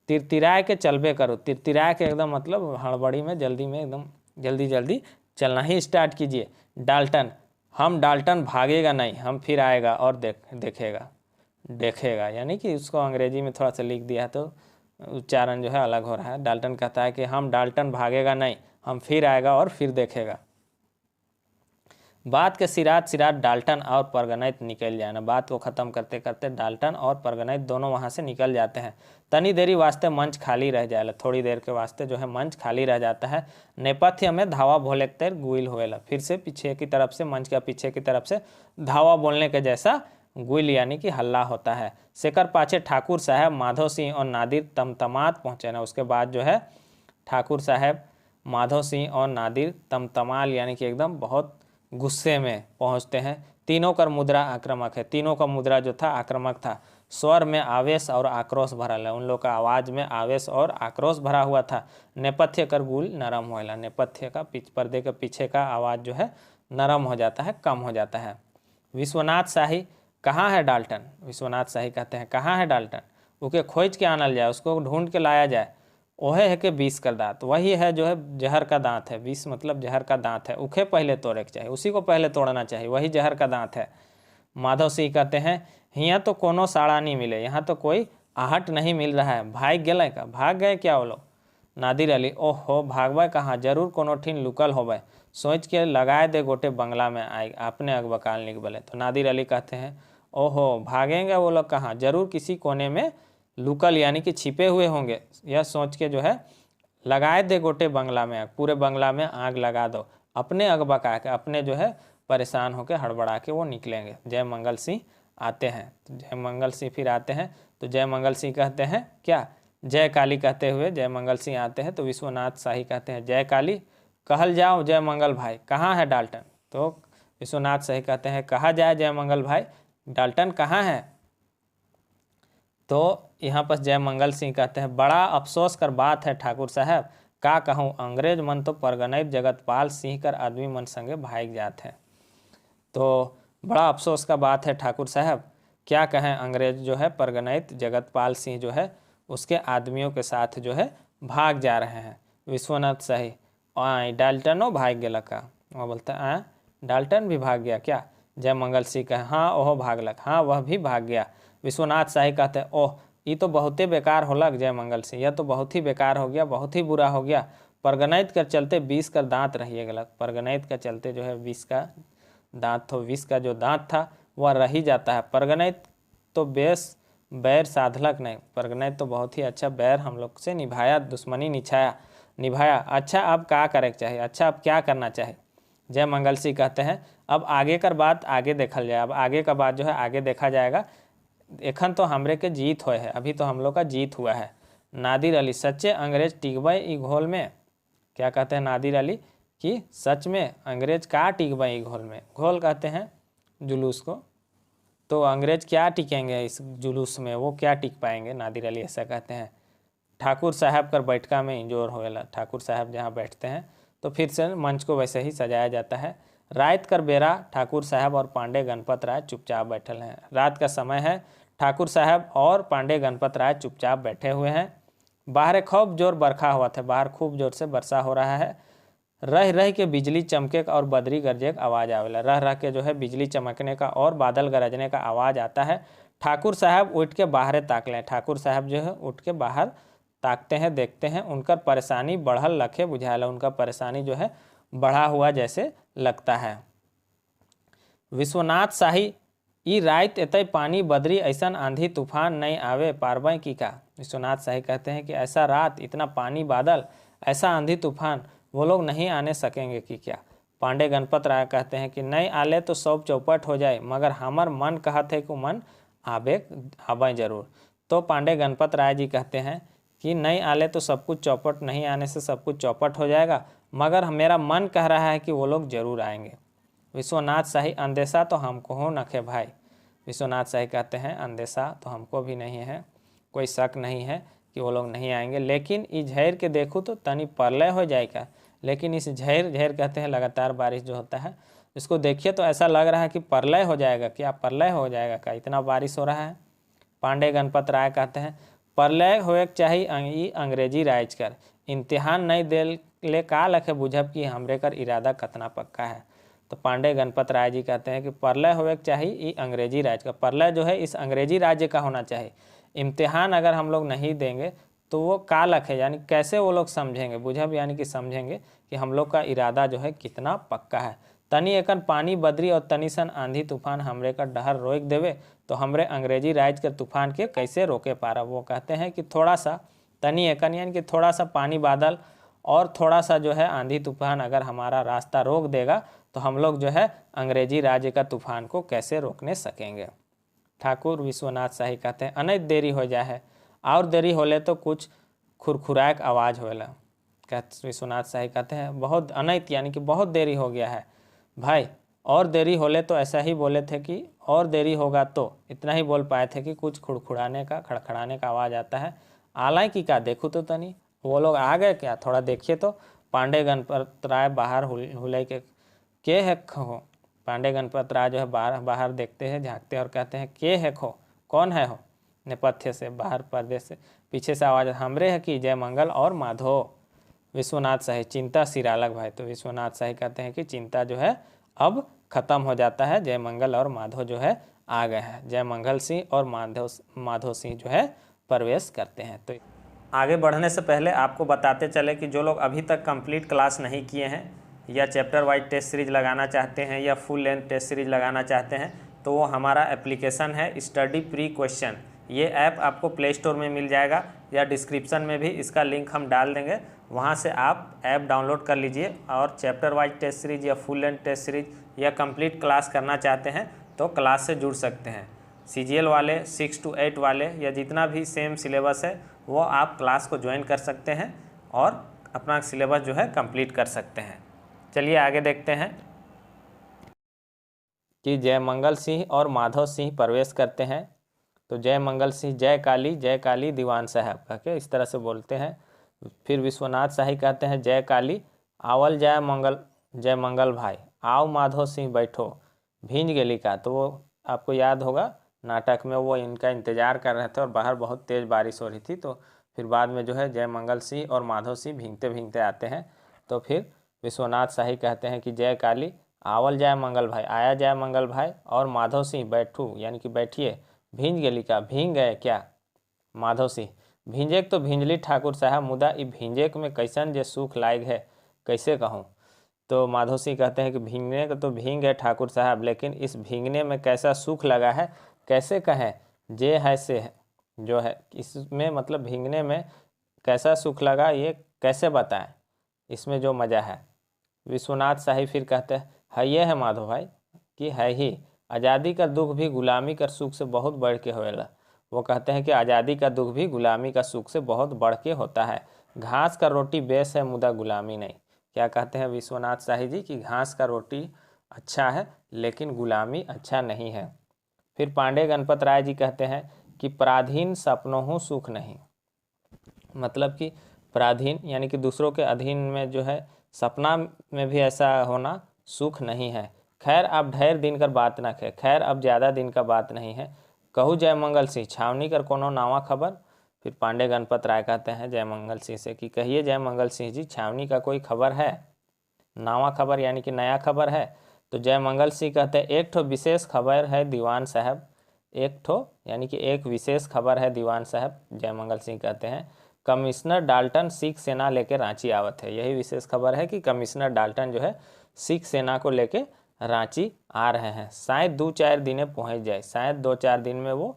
तिरतिराए के चलबे करो, तिरतिराए के एकदम मतलब हड़बड़ी में जल्दी में एकदम जल्दी जल्दी चलना ही स्टार्ट कीजिए। डाल्टन हम डाल्टन भागेगा नहीं, हम फिर आएगा और देखेगा यानी कि उसको अंग्रेजी में थोड़ा सा लिख दिया तो उच्चारण जो है अलग हो रहा है। डाल्टन कहता है कि हम डाल्टन भागेगा नहीं, हम फिर आएगा और फिर देखेगा। बात के सिरात डाल्टन और परगनैत निकल जाना, बात को ख़त्म करते करते डाल्टन और परगनैत दोनों वहाँ से निकल जाते हैं। तनी देरी वास्ते मंच खाली रह जाएगा, थोड़ी देर के वास्ते जो है मंच खाली रह जाता है। नेपथ्य में धावा भोले तेर गुइल होएला, फिर से पीछे की तरफ से मंच का पीछे की तरफ से धावा बोलने के जैसा गुइल यानी कि हल्ला होता है। शेखर पाछे ठाकुर साहब माधव सिंह और नादिर तमतमात पहुँचे ना, उसके बाद जो है ठाकुर साहब माधव सिंह और नादिर तमतमाल यानी कि एकदम बहुत गुस्से में पहुंचते हैं। तीनों का मुद्रा आक्रामक है, तीनों का मुद्रा जो था आक्रामक था। स्वर में आवेश और आक्रोश भरा है, उन लोग का आवाज़ में आवेश और आक्रोश भरा हुआ था। नेपथ्य कर गुल नरम होएला, नेपथ्य का पर्दे के पीछे का आवाज़ जो है नरम हो जाता है, कम हो जाता है। विश्वनाथ शाही कहाँ है डाल्टन, विश्वनाथ शाही कहते हैं कहाँ है डाल्टन, उके खोज के आनल जाए, उसको ढूंढ के लाया जाए। ओहे है कि विष का दांत, वही है जो है जहर का दांत है, विष मतलब जहर का दांत है, उखे पहले तोड़े के चाहिए, उसी को पहले तोड़ना चाहिए, वही जहर का दांत है। माधव सिंह कहते हैं यहाँ तो कोनो साड़ा नहीं मिले, यहाँ तो कोई आहट नहीं मिल रहा है, भाग गए का, भाग गए क्या वो लोग। नादिर अली ओहो भागवा कहाँ, जरूर कोनो ठीन लुकल होवे, सोच के लगाए दे गोटे बंगला में आए अपने अगबकाल निकबले। तो नादिर अली कहते हैं ओहो भागेंगे वो लोग कहाँ, जरूर किसी कोने में लुकल यानी कि छिपे हुए होंगे, यह सोच के जो है लगाए दे गोटे बंगला में, पूरे बंगला में आग लगा दो, अपने अगबका के अपने जो है परेशान होकर हड़बड़ा के वो निकलेंगे। जय मंगल सिंह आते हैं। तो जय मंगल सिंह फिर आते हैं, तो जय मंगल सिंह कहते हैं क्या, जय काली कहते हुए जय मंगल सिंह आते हैं। तो विश्वनाथ शाही कहते हैं जय काली, कहल जाओ जय मंगल भाई, कहाँ है डाल्टन। तो विश्वनाथ शाही कहते हैं कहा जाए जय मंगल भाई, डाल्टन कहाँ है। तो यहाँ पर जय मंगल सिंह कहते हैं बड़ा अफसोस कर बात है ठाकुर साहब, का कहूँ अंग्रेज मन तो परगनैत जगतपाल सिंह कर आदमी मन संगे भाग जाते हैं। तो बड़ा अफसोस का बात है ठाकुर साहब, क्या कहें अंग्रेज जो है परगनैत जगतपाल सिंह जो है उसके आदमियों के साथ जो है भाग जा रहे हैं। विश्वनाथ शाही डाल्टनो भाग गया का, वो बोलता है डाल्टन भी भाग गया क्या। जय मंगल सिंह कहे हाँ ओह भागलक, हाँ वह भी भाग गया। विश्वनाथ शाही कहते हैं ओह ये तो बहुत ही बेकार होलक जय मंगल सिंह, यह तो बहुत ही बेकार हो गया, बहुत ही बुरा हो गया। परगनैत कर चलते 20 का दांत रहिए गलत, परगनैत का चलते जो है 20 का दांत, तो 20 का जो दांत था वह रह ही जाता है। परगनैत तो बेस बैर साधलक नहीं, परगनैत तो बहुत ही अच्छा बैर हम लोग से निभाया, दुश्मनी निभाया। अच्छा अब क्या करे चाहिए, अच्छा अब क्या करना चाहिए। जय मंगल सिंह कहते हैं अब आगे कर बात आगे देखल जाए, अब आगे का बात जो है आगे देखा जाएगा। एखन तो हमरे के जीत हुए है, अभी तो हम लोग का जीत हुआ है। नादिर अली सच्चे अंग्रेज टिकबई ई घोल में, क्या कहते हैं नादिर अली कि सच में अंग्रेज का टिकबई ई घोल में, घोल कहते हैं जुलूस को, तो अंग्रेज क्या टिकेंगे इस जुलूस में, वो क्या टिक पाएंगे। नादिर अली ऐसा कहते हैं। ठाकुर साहब कर बैठका में इंजोर होएला, ठाकुर साहब जहाँ बैठते हैं तो फिर से मंच को वैसे ही सजाया जाता है। रात कर बेरा ठाकुर साहब और पांडे गणपत राय चुपचाप बैठल हैं, रात का समय है, ठाकुर साहब और पांडे गणपत राय चुपचाप बैठे हुए हैं। बाहर खूब जोर बरखा हुआ था, बाहर खूब जोर से वर्षा हो रहा है। रह रह के बिजली चमके का और बदरी गरजे का आवाज़ आवेला, रह रह के जो है बिजली चमकने का और बादल गरजने का आवाज़ आता है। ठाकुर साहब उठ के बाहर ताक लें, ठाकुर साहब जो है उठ के बाहर ताकते हैं, देखते हैं, उनका परेशानी बढ़ल लखे बुझाला, उनका परेशानी जो है बढ़ा हुआ जैसे लगता है। विश्वनाथ शाही ई रात एतय पानी बदरी ऐसा आंधी तूफान नहीं आवे पारबई की का। विश्वनाथ शाही कहते हैं कि ऐसा रात इतना पानी बादल ऐसा आंधी तूफान वो लोग नहीं आने सकेंगे कि क्या। पांडे गणपत राय कहते हैं कि नहीं आले तो सब चौपट हो जाए, मगर हमार मन कहत है कि मन आबे जरूर। तो पांडे गणपत राय जी कहते हैं कि नहीं आले तो सब कुछ चौपट, नहीं आने से सब कुछ चौपट हो जाएगा, मगर मेरा मन कह रहा है कि वो लोग जरूर आएंगे। विश्वनाथ शाही अंदेशा तो हमको हो नखे भाई, विश्वनाथ शाही कहते हैं अंदेशा तो हमको भी नहीं है, कोई शक नहीं है कि वो लोग नहीं आएंगे, लेकिन इस झैर के देखूँ तो तनी प्रलय हो जाएगा। लेकिन इस झैर कहते हैं लगातार बारिश जो होता है, इसको देखिए तो ऐसा लग रहा है कि प्रलय हो जाएगा, क्या प्रलय हो जाएगा क्या, इतना बारिश हो रहा है। पांडे गणपत राय कहते हैं प्रलय होए चाहिए अंग्रेजी राज कर, इम्तिहान नहीं दे ले का लखे बुझब कि हमरे कर इरादा कतना पक्का है। तो पांडे गणपत राय जी कहते हैं कि प्रलय होए चाहिए ये अंग्रेजी राज का, प्रलय जो है इस अंग्रेजी राज्य का होना चाहिए। इम्तिहान अगर हम लोग नहीं देंगे तो वो का लखे यानी कैसे वो लोग समझेंगे, बुझब यानी कि समझेंगे कि हम लोग का इरादा जो है कितना पक्का है। तनी एकन पानी बदरी और तनी सन आंधी तूफान हमरे का डहर रोक देवे तो हमरे अंग्रेजी राज के तूफान के कैसे रोके पारा। वो कहते हैं कि थोड़ा सा तनी एकन यानी कि थोड़ा सा पानी बादल और थोड़ा सा जो है आंधी तूफान अगर हमारा रास्ता रोक देगा तो हम लोग जो है अंग्रेजी राज्य का तूफान को कैसे रोकने सकेंगे। ठाकुर विश्वनाथ शाही कहते हैं अनैत देरी हो जाए है, और देरी होले तो कुछ खुरखुराक आवाज़ होला। विश्वनाथ शाही कहते हैं बहुत अनैत यानी कि बहुत देरी हो गया है भाई, और देरी होले तो ऐसा ही बोले थे कि और देरी होगा, तो इतना ही बोल पाए थे कि कुछ खुड़खुड़ाने का खड़खड़ाने का आवाज़ आता है। आलाय की क्या देखूँ तो तनी वो लोग आ गए क्या, थोड़ा देखिए तो। पांडे गणपत राय बाहर हुले के है खो, पांडे गणपत राय जो है बाहर देखते हैं, झांकते हैं और कहते हैं के है खो, कौन है हो। नेपथ्य से बाहर पर्दे से पीछे से आवाज़ हमरे है कि जय मंगल और माधो। विश्वनाथ शाही चिंता सिरालक भाई, तो विश्वनाथ शाही कहते हैं कि चिंता जो है अब खत्म हो जाता है, जय मंगल और माधो जो है आ गए हैं। जय मंगल सिंह और माधो सिंह जो है प्रवेश करते हैं। तो आगे बढ़ने से पहले आपको बताते चले कि जो लोग अभी तक कंप्लीट क्लास नहीं किए हैं या चैप्टर वाइज टेस्ट सीरीज लगाना चाहते हैं या फुल लेंथ टेस्ट सीरीज लगाना चाहते हैं तो वो हमारा एप्लीकेशन है स्टडी प्री क्वेश्चन। ये ऐप आपको प्ले स्टोर में मिल जाएगा या डिस्क्रिप्शन में भी इसका लिंक हम डाल देंगे, वहाँ से आप ऐप डाउनलोड कर लीजिए और चैप्टर वाइज टेस्ट सीरीज या फुल लेंथ टेस्ट सीरीज या कंप्लीट क्लास करना चाहते हैं तो क्लास से जुड़ सकते हैं। CGL वाले 6 to 8 वाले या जितना भी सेम सिलेबस है वो आप क्लास को ज्वाइन कर सकते हैं और अपना सिलेबस जो है कंप्लीट कर सकते हैं। चलिए आगे देखते हैं कि जयमंगल सिंह और माधव सिंह प्रवेश करते हैं। तो जयमंगल सिंह जय काली दीवान साहब कह के इस तरह से बोलते हैं। फिर विश्वनाथ शाही कहते हैं जय काली आवल जय मंगल भाई आओ माधव सिंह बैठो भींज गेली का। तो वो आपको याद होगा नाटक में वो इनका इंतजार कर रहे थे और बाहर बहुत तेज़ बारिश हो रही थी। तो फिर बाद में जो है जयमंगल सिंह और माधव सिंह भींगते भींगते आते हैं। तो फिर विश्वनाथ शाही कहते हैं कि जय काली आवल जाए मंगल भाई आया जाए मंगल भाई और माधव सिंह बैठू यानी कि बैठिए भींज गेली का भींग गए क्या। माधव सिंह भींजेक तो भींजली ठाकुर साहब मुदा ई भींजेक में कैसन जे सुख लायक है कैसे कहूँ। तो माधव सिंह कहते हैं कि भींगने का तो भींग है ठाकुर साहब लेकिन इस भींगने में कैसा सुख लगा है कैसे कहें। जे है से है जो है इसमें मतलब भींगने में कैसा सुख लगा ये कैसे बताएं इसमें जो मज़ा है। विश्वनाथ शाही फिर कहते हैं है ये है माधव भाई कि है ही आज़ादी का दुख भी गुलामी का सुख से बहुत बढ़ के होएला। वो कहते हैं कि आज़ादी का दुख भी गुलामी का सुख से बहुत बढ़ के होता है। घास का रोटी बेस है मुदा गुलामी नहीं। क्या कहते हैं विश्वनाथ शाही जी कि घास का रोटी अच्छा है लेकिन गुलामी अच्छा नहीं है। फिर पांडे गणपत राय जी कहते हैं कि पराधीन सपनों हूँ सुख नहीं। मतलब कि पराधीन यानी कि दूसरों के अधीन में जो है सपना में भी ऐसा होना सुख नहीं है। खैर अब ढेर दिन कर बात न है खैर अब ज़्यादा दिन का बात नहीं है कहूँ जयमंगल सिंह छावनी कर कोनो नावा खबर। फिर पांडे गणपत राय कहते हैं जयमंगल सिंह से कि कहिए जयमंगल सिंह जी छावनी का कोई खबर है नावा खबर यानी कि नया खबर है। तो जयमंगल सिंह कहते हैं एक ठो विशेष खबर है दीवान साहब एक ठो यानी कि एक विशेष खबर है दीवान साहब। जयमंगल सिंह कहते हैं कमिश्नर डाल्टन सिख सेना लेके रांची आवत है। यही विशेष खबर है कि कमिश्नर डाल्टन जो है सिख सेना को लेके रांची आ रहे हैं। शायद 2-4 दिन में पहुँच जाए शायद 2-4 दिन में वो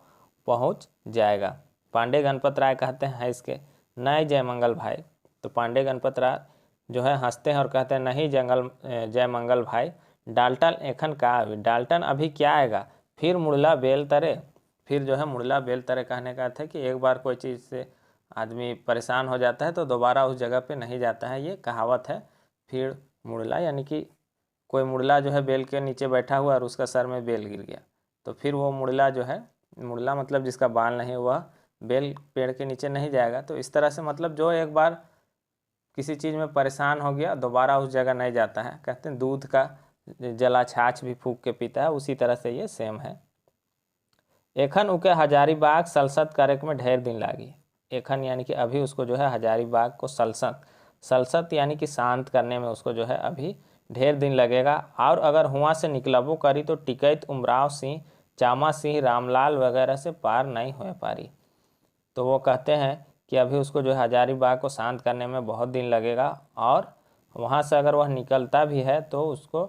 पहुँच जाएगा। पांडे गणपत राय कहते हैं इसके नहीं जयमंगल भाई। तो पांडे गणपत राय जो है हंसते हैं और कहते हैं नहीं जयमंगल भाई डाल्टन एखन का डाल्टन अभी क्या आएगा फिर मुड़ला बेल तरे। फिर जो है मुड़ला बेल तरे कहने का अर्थ है कि एक बार कोई चीज़ से आदमी परेशान हो जाता है तो दोबारा उस जगह पे नहीं जाता है ये कहावत है। फिर मुड़ला यानी कि कोई मुड़ला जो है बेल के नीचे बैठा हुआ और उसका सर में बेल गिर गया तो फिर वो मुड़ला जो है मुड़ला मतलब जिसका बाल नहीं हुआ बेल पेड़ के नीचे नहीं जाएगा। तो इस तरह से मतलब जो एक बार किसी चीज़ में परेशान हो गया दोबारा उस जगह नहीं जाता है। कहते हैं दूध का जला छाछ भी फूंक के पीता है उसी तरह से ये सेम है। एखन उके हजारीबाग सलसत करे में ढेर दिन लागी। एखन यानी कि अभी उसको जो है हजारीबाग को सलसत यानी कि शांत करने में उसको जो है अभी ढेर दिन लगेगा। और अगर हुआ से निकलबो करी तो टिकैत उमराव सिंह चामा सिंह रामलाल वगैरह से पार नहीं हो पारी। तो वो कहते हैं कि अभी उसको जो है हजारीबाग को शांत करने में बहुत दिन लगेगा और वहाँ से अगर वह निकलता भी है तो उसको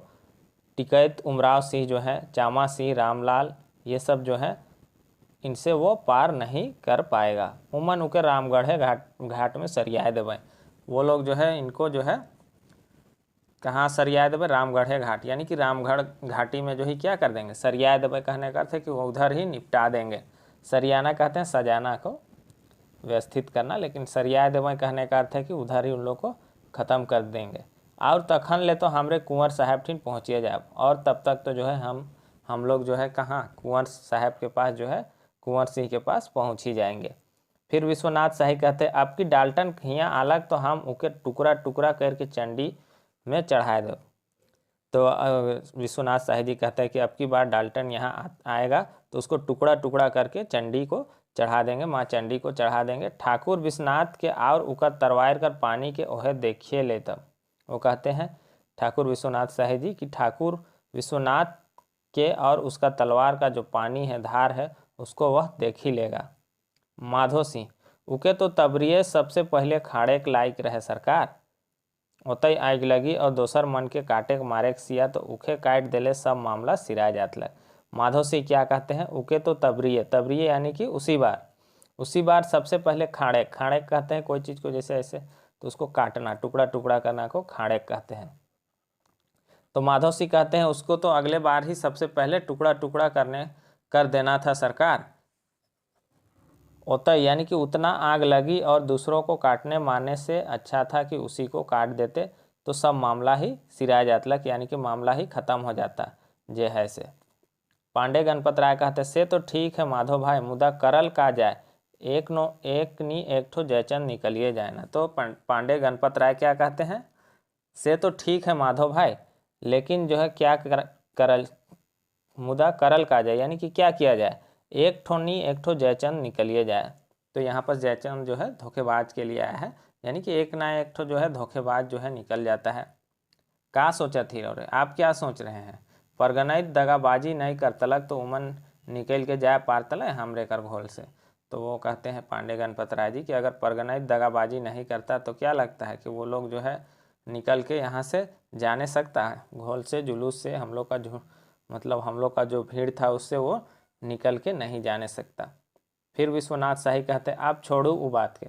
टिकैत उमराव सिंह जो है चामा सिंह रामलाल ये सब जो है इनसे वो पार नहीं कर पाएगा। उमन उके रामगढ़े घाट में सरियाए देवे। वो लोग जो है इनको जो है कहाँ सरियाए देवे रामगढ़े घाट यानी कि रामगढ़ घाटी में जो ही क्या कर देंगे सरियाए देवे। कहने का अर्थ है कि वो उधर ही निपटा देंगे। सरियाना कहते हैं सजाना को व्यवस्थित करना लेकिन सरियाए देवे कहने का अर्थ है कि उधर ही उन लोग को ख़त्म कर देंगे। और तखन ले तो हमरे कुंवर साहब ठीक पहुँचिए जाए और तब तक तो जो है हम लोग जो है कहाँ कुंवर साहब के पास जो है कुंवर सिंह के पास पहुँच ही जाएंगे। फिर विश्वनाथ शाही कहते हैं आपकी डाल्टन हियाँ अलग तो हम उके टुकड़ा टुकड़ा करके चंडी में चढ़ाए दो। तो विश्वनाथ शाही जी कहते हैं कि अब की बार डाल्टन यहाँ आएगा तो उसको टुकड़ा टुकड़ा करके चंडी को चढ़ा देंगे माँ चंडी को चढ़ा देंगे। ठाकुर विश्वनाथ के और उका तरवार कर पानी के ओहे देखिए ले तब। वो कहते हैं ठाकुर विश्वनाथ शाही जी कि ठाकुर विश्वनाथ के और उसका तलवार का जो पानी है धार है उसको वह देख ही लेगा। माधो सिंह उके तो तबरिए सबसे पहले खाड़े के लायक रहे सरकार ओतई आग लगी और दोसर मन के काटे के मारे के सिया तो उखे काट देले सब मामला सिरा जात लग। माधव सिंह क्या कहते हैं उके तो तबरिए यानी कि उसी बार सबसे पहले खाड़े कहते हैं कोई चीज़ को जैसे ऐसे तो उसको काटना टुकड़ा टुकड़ा करना को खाड़े कहते हैं। तो माधव सिंह कहते हैं उसको तो अगले बार ही सबसे पहले टुकड़ा टुकड़ा करने कर देना था सरकार। उतर यानी कि उतना आग लगी और दूसरों को काटने मारने से अच्छा था कि उसी को काट देते, तो सब मामला ही सिराय जातलक, यानी कि मामला ही खत्म हो जाता। जे है से पांडे गणपत राय कहते से तो ठीक है माधव भाई, मुदा करल का जाए, एक नो एक नी एक ठो जयचंद निकलिए जाए ना। तो पांडे गणपत राय क्या कहते हैं, से तो ठीक है माधव भाई, लेकिन जो है क्या करल मुदा करल का जाए, यानी कि क्या किया जाए, एक ठो नी एक ठो जयचंद निकलिए जाए। तो यहाँ पर जयचंद जो है धोखेबाज के लिए आया है, यानी कि एक ना एक ठो जो है धोखेबाज जो है निकल जाता है। का सोचा थी और आप क्या सोच रहे हैं, परगनैत दगाबाजी नहीं करतलक तो उमन निकल के जाए पारतल हमरे कर घोल से। तो वो कहते हैं पांडे गणपत राय जी कि अगर परगनैत दगाबाजी नहीं करता तो क्या लगता है कि वो लोग जो है निकल के यहाँ से जाने सकता है, घोल से जुलूस से हम लोग का मतलब हम लोग का जो भीड़ था उससे वो निकल के नहीं जाने सकता। फिर विश्वनाथ शाही कहते हैं आप छोड़ो वो बात के,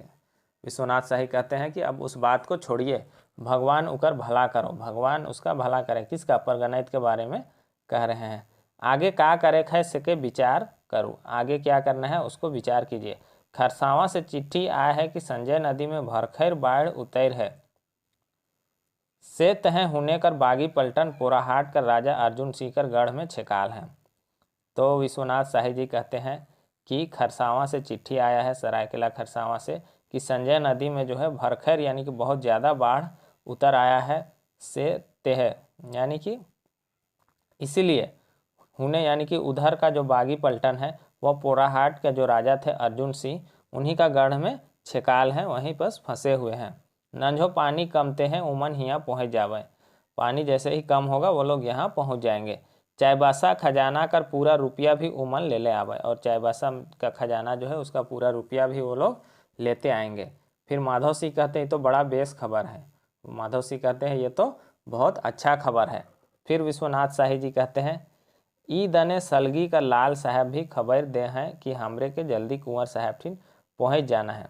विश्वनाथ शाही कहते हैं कि अब उस बात को छोड़िए, भगवान उकर भला करो, भगवान उसका भला करे। किसका, परगनैत के बारे में कह रहे हैं। आगे क्या करे है सके विचार करो, आगे क्या करना है उसको विचार कीजिए। खरसावां से चिट्ठी आया है कि संजय नदी में भरखैर बाढ़ उतर है, से तह हुने कर बागी पलटन पोराहाट कर राजा अर्जुन सिंह कर गढ़ में छिकाल है। तो विश्वनाथ शाही जी कहते हैं कि खरसावां से चिट्ठी आया है, सरायकेला खरसावां से, कि संजय नदी में जो है भरखैर यानी कि बहुत ज़्यादा बाढ़ उतर आया है, से तेह यानी कि इसीलिए हुने यानी कि उधर का जो बागी पलटन है वह पोराहाट के जो राजा थे अर्जुन सिंह, उन्हीं का गढ़ में छिकाल है, वहीं पर फंसे हुए हैं। नंझो पानी कमते हैं उमन यहाँ पहुँच जावे, पानी जैसे ही कम होगा वो लोग यहाँ पहुँच जाएंगे। चाईबासा खजाना कर पूरा रुपया भी उमन ले आवे, और चाईबासा का खजाना जो है उसका पूरा रुपया भी वो लोग लेते आएंगे। फिर माधव सिंह कहते हैं ये तो बड़ा बेस खबर है, माधव सिंह कहते हैं ये तो बहुत अच्छा खबर है। फिर विश्वनाथ शाही जी कहते हैं ई दने सलगी का लाल साहब भी खबर दे हैं कि हमरे के जल्दी कुंवर साहब ठीक पहुँच जाना है।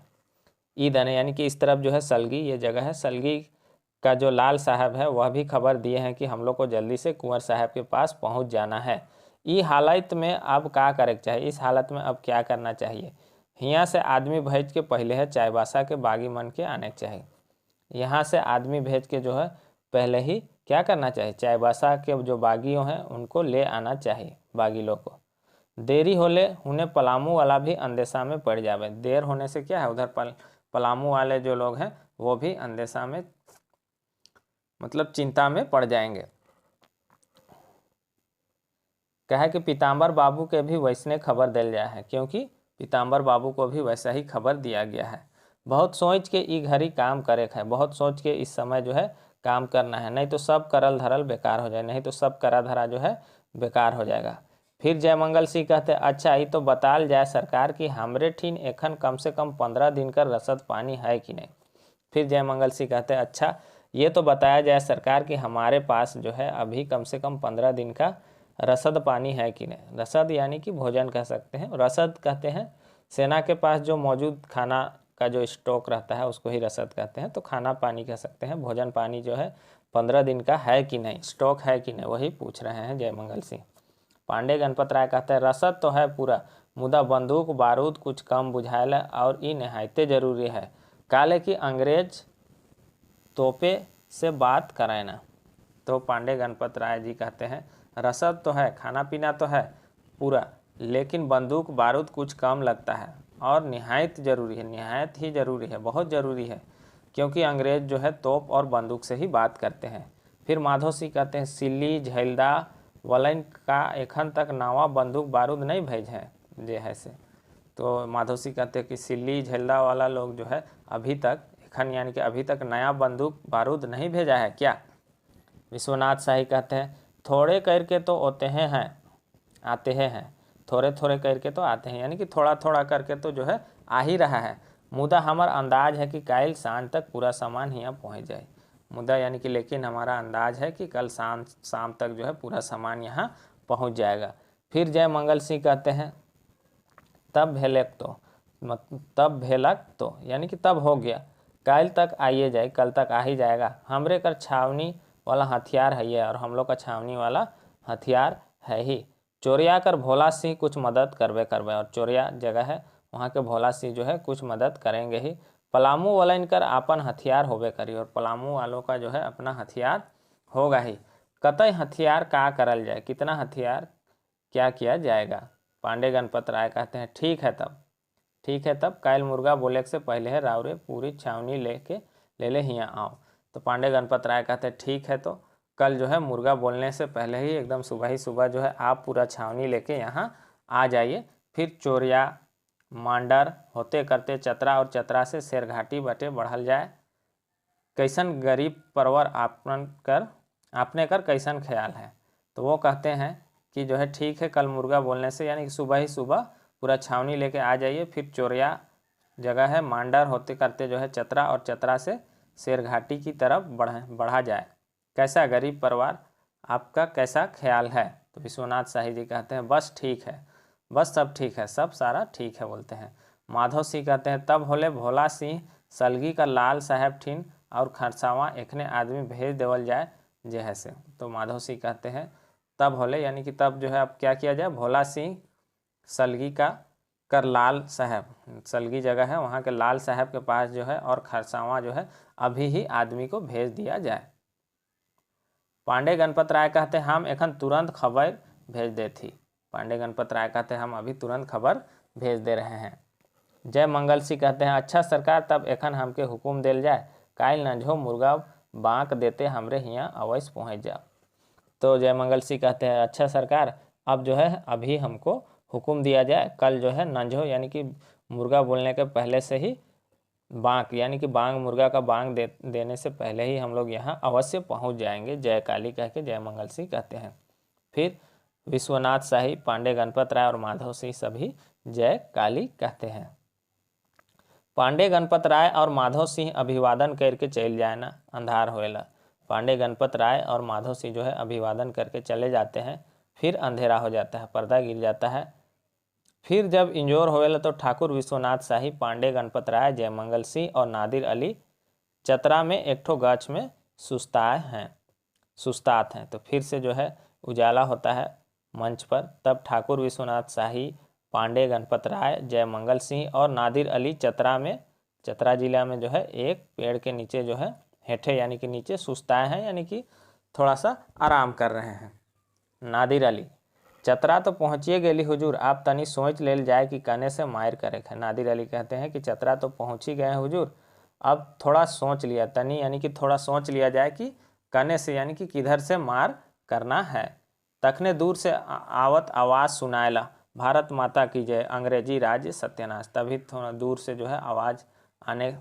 ई दने यानी कि इस तरफ जो है सलगी ये जगह है, सलगी का जो लाल साहब है वह भी खबर दिए हैं कि हम लोग को जल्दी से कुंवर साहब के पास पहुंच जाना है। ई हालत में अब क्या करे चाहिए, इस हालत में अब क्या करना चाहिए, यहाँ से आदमी भेज के पहले है चाईबासा के बागी मन के आने चाहिए। यहाँ से आदमी भेज के जो है पहले ही क्या करना चाहिए, चाईबासा के जो बागियों हैं उनको ले आना चाहिए, बागी लोग को। देरी होले उन्हें पलामू वाला भी अंदेशा में पड़ जावे, देर होने से क्या है उधर पलामू वाले जो लोग हैं वो भी अंदेशा में मतलब चिंता में पड़ जाएंगे। कहा कि पीताम्बर बाबू के भी वैसने खबर दिल जाए है, क्योंकि पीताम्बर बाबू को भी वैसा ही खबर दिया गया है। बहुत सोच के ई घड़ी काम करे है, बहुत सोच के इस समय जो है काम करना है, नहीं तो सब करल धरल बेकार हो जाए, नहीं तो सब करा धरा जो है बेकार हो जाएगा। फिर जयमंगल सिंह कहते अच्छा ये तो बताल जाए सरकार कि हमरे ठीन एखन कम से कम 15 दिन का रसद पानी है कि नहीं। फिर जयमंगल सिंह कहते अच्छा ये तो बताया जाए सरकार कि हमारे पास जो है अभी कम से कम 15 दिन का रसद पानी है कि नहीं। रसद यानी कि भोजन कह सकते हैं, रसद कहते हैं सेना के पास जो मौजूद खाना का जो स्टॉक रहता है उसको ही रसद कहते हैं, तो खाना पानी कह सकते हैं। भोजन पानी जो है 15 दिन का है कि नहीं, स्टॉक है कि नहीं, वही पूछ रहे हैं जयमंगल सिंह। पांडे गणपत राय कहते हैं रसद तो है पूरा, मुदा बंदूक बारूद कुछ कम बुझाएला और ये नहायते जरूरी है, काले कि अंग्रेज तोपे से बात कराए ना। तो पांडे गणपत राय जी कहते हैं रसद तो है, खाना पीना तो है पूरा, लेकिन बंदूक बारूद कुछ कम लगता है और निहायत ज़रूरी है, निहायत ही ज़रूरी है, बहुत ज़रूरी है, क्योंकि अंग्रेज़ जो है तोप और बंदूक से ही बात करते हैं। फिर माधव सिंह कहते हैं सिल्ली झैलदा वलन का एखन तक नवा बंदूक बारूद नहीं भेज है जे है से। तो माधव सिंह कहते हैं कि सिल्ली झैलदा वाला लोग जो है अभी तक एखन यानी कि अभी तक नया बंदूक बारूद नहीं भेजा है क्या। विश्वनाथ शाही कहते हैं थोड़े करके तो होते हैं आते हैं, थोड़े थोड़े करके तो आते हैं, यानी कि थोड़ा थोड़ा करके तो जो है आ ही रहा है। मुदा हमारा अंदाज है कि कल शाम तक पूरा सामान यहाँ पहुँच जाए, मुदा यानी कि लेकिन हमारा अंदाज है कि कल शाम तक जो है पूरा सामान यहाँ पहुँच जाएगा। फिर जयमंगल सिंह कहते हैं तब भेलक तो तब भेलक तो यानी कि तब हो गया, कल तक आइए जाए, कल तक आ ही जाएगा। हमरे कर छावनी वाला हथियार है ये, और हम लोग का छावनी वाला हथियार है ही। चोरिया कर भोला सिंह कुछ मदद करबे करबे, और चोरिया जगह है वहाँ के भोला सिंह जो है कुछ मदद करेंगे ही। पलामू वालन कर आपन हथियार होबे करी, और पलामू वालों का जो है अपना हथियार होगा ही। कतई हथियार का करल जाए, कितना हथियार क्या किया जाएगा। पांडे गणपत राय कहते हैं ठीक है तब, ठीक है तब कायल मुर्गा बोले से पहले है रावरे पूरी छावनी लेके ले ले हियाँ आओ। तो पांडे गणपत राय कहते हैं ठीक है, तो कल जो है मुर्गा बोलने से पहले ही एकदम सुबह ही सुबह जो है आप पूरा छावनी लेके यहाँ आ जाइए। फिर चोरिया मांडर होते करते चतरा, और चतरा से शेरघाटी बटे बढ़ल जाए। कैसन गरीब परवर आपने कर कैसन ख्याल है। तो वो कहते हैं कि जो है ठीक है, कल मुर्गा बोलने से यानी कि सुबह ही सुबह पूरा छावनी लेके आ जाइए। फिर चोरिया जगह है मांडर होते करते जो है चतरा, और चतरा से शेरघाटी की तरफ बढ़ा जाए। कैसा गरीब परिवार आपका कैसा ख्याल है। तो विश्वनाथ शाही जी कहते हैं बस ठीक है, बस सब ठीक है, सब सारा ठीक है बोलते हैं। माधव सिंह कहते हैं तब होले भोला सिंह सलगी का लाल साहब ठीन और खरसावा एखने आदमी भेज देवल जाए जह से। तो माधव सिंह कहते हैं तब होले यानी कि तब जो है अब क्या किया जाए, भोला सिंह सलगी का कर लाल साहब, सलगी जगह है वहाँ के लाल साहब के पास जो है और खरसावा जो है अभी ही आदमी को भेज दिया जाए। पांडे गणपत राय कहते हम एखन तुरंत खबर भेज दे थी। पांडे गणपत राय कहते हम अभी तुरंत खबर भेज दे रहे हैं। जय मंगल सिंह कहते हैं अच्छा सरकार तब एखन हमके हुक्म देल जाए, कायल नंझो मुर्गा बाँक देते हमरे हियाँ अवश्य पहुँच जाओ। तो जय मंगल सिंह कहते हैं अच्छा सरकार अब जो है अभी हमको हुक्म दिया जाए, कल जो है नंझो यानी कि मुर्गा बोलने के पहले से ही बांग यानी कि बांग मुर्गा का बांग देने से पहले ही हम लोग यहाँ अवश्य पहुँच जाएंगे। जय काली कह के जय मंगल सिंह कहते हैं। फिर विश्वनाथ शाही, पांडे गणपत राय और माधव सिंह सभी जय काली कहते हैं। पांडे गणपत राय और माधव सिंह अभिवादन करके चल जाए ना, अंधार होएला। पांडे गणपत राय और माधव सिंह जो है अभिवादन करके चले जाते हैं। फिर अंधेरा हो जाता है, पर्दा गिर जाता है। फिर जब इंजोर होएला तो ठाकुर विश्वनाथ शाही, पांडे गणपत राय, जयमंगल सिंह और नादिर अली चतरा में एक ठो गाछ में सुस्तात हैं। तो फिर से जो है उजाला होता है मंच पर। तब ठाकुर विश्वनाथ शाही, पांडे गणपत राय, जयमंगल सिंह और नादिर अली चतरा जिला में जो है एक पेड़ के नीचे जो है हेठे यानी कि नीचे सुस्ताए हैं, यानी कि थोड़ा सा आराम कर रहे हैं। नादिर अली चतरा तो पहुँचिए गेली हुजूर, आप तनी सोच लेल जाए कि कने से मायर करे है। नादिर अली कहते हैं कि चतरा तो पहुँच ही गए हुजूर, अब थोड़ा सोच लिया, तनी यानी कि थोड़ा सोच लिया जाए कि कने से यानी कि किधर से मार करना है। तखने दूर से आवत आवाज़ सुनायला, भारत माता की जय, अंग्रेजी राज्य सत्यानाश। तभी थोड़ा दूर से जो है आवाज़ आने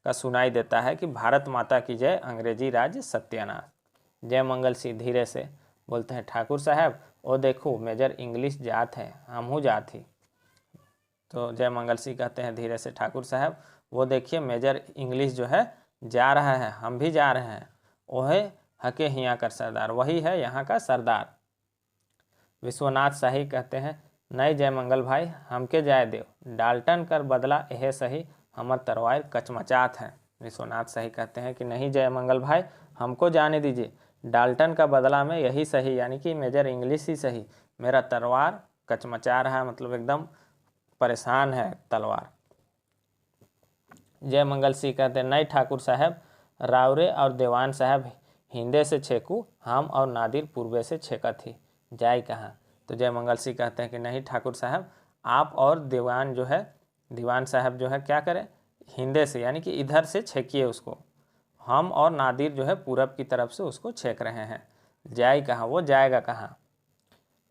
का सुनाई देता है कि भारत माता की जय, अंग्रेजी राज्य सत्यानाश। जय मंगल सिंह धीरे से बोलते हैं ठाकुर साहब ओ देखो मेजर इंग्लिश जात है, हमहू जात ही। तो जय मंगल सिंह कहते हैं धीरे से ठाकुर साहब वो देखिए मेजर इंग्लिश जो है जा रहा है, हम भी जा रहे हैं, ओहे हके हियाँ का सरदार, वही है यहाँ का सरदार। विश्वनाथ शाही कहते हैं नहीं जय मंगल भाई हमके जाए देव, डाल्टन कर बदला यह सही, हमर तरवार कचमचात है। विश्वनाथ शाही कहते हैं कि नहीं जय मंगल भाई हमको जाने दीजिए, डाल्टन का बदला में यही सही यानी कि मेजर इंग्लिश ही सही, मेरा तलवार कचमचा रहा है, मतलब एकदम परेशान है तलवार। जय मंगल सिंह कहते हैं नहीं ठाकुर साहब, रावरे और देवान साहब हिंदे से छेकू, हम और नादिर पूर्वे से छेका थी, जाए कहाँ। तो जय मंगल सिंह कहते हैं कि नहीं ठाकुर साहब आप और दीवान साहब जो है क्या करें, हिंदे से यानी कि इधर से छेकिए उसको, हम और नादिर जो है पूरब की तरफ से उसको छेक रहे हैं, जाए कहाँ, वो जाएगा कहाँ।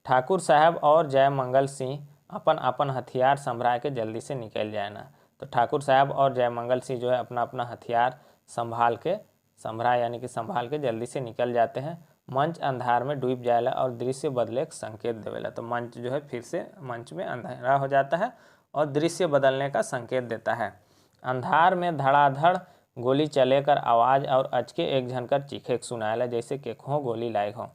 ठाकुर साहब और जय मंगल सिंह अपन अपन हथियार संभरा के जल्दी से निकल जाए ना। तो ठाकुर साहब और जय मंगल सिंह जो है अपना अपना हथियार संभाल के जल्दी से निकल जाते हैं। मंच अंधार में डूब जाएला और दृश्य बदले का संकेत देवेला। तो मंच जो है फिर से मंच में अंधेरा हो जाता है और दृश्य बदलने का संकेत देता है। अंधार में धड़ाधड़ गोली चले कर आवाज़ और अचके एक झनकर चीखे सुनाएला, जैसे केखो गोली लायक हो।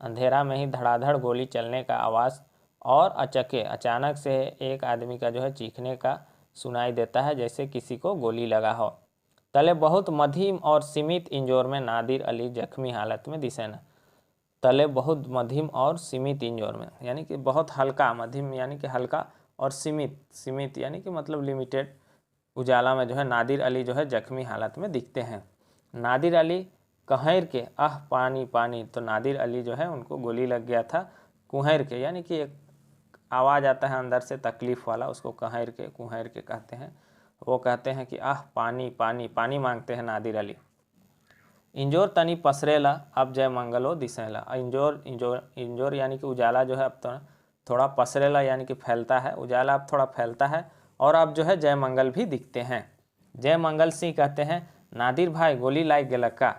अंधेरा में ही धड़ाधड़ गोली चलने का आवाज़ और अचानक से एक आदमी का जो है चीखने का सुनाई देता है, जैसे किसी को गोली लगा हो। तले बहुत मध्यम और सीमित इंजोर में नादिर अली जख्मी हालत में दिसे न। तले बहुत मध्यम और सीमित इंजोर में, यानी कि बहुत हल्का, मध्यम यानी कि हल्का, और सीमित, सीमित यानी कि मतलब लिमिटेड उजाला में जो है नादिर अली जो है जख्मी हालत में दिखते हैं। नादिर अली कहर के आह पानी पानी, तो नादिर अली जो है उनको गोली लग गया था कुहर के, यानी कि एक आवाज़ आता है अंदर से तकलीफ़ वाला, उसको कहर के कुहर के कहते हैं। वो कहते हैं कि आह पानी पानी, पानी मांगते हैं नादिर अली। इंजोर तनी पसरेला अब जय मंगलो दिसेला, इंजोर इंजोर इंजोर यानी कि उजाला जो है अब तो थोड़ा पसरेला यानी कि फैलता है, उजाला अब थोड़ा फैलता है, और अब जो है जय मंगल भी दिखते हैं। जय मंगल सिंह कहते हैं नादिर भाई गोली लाग गया का,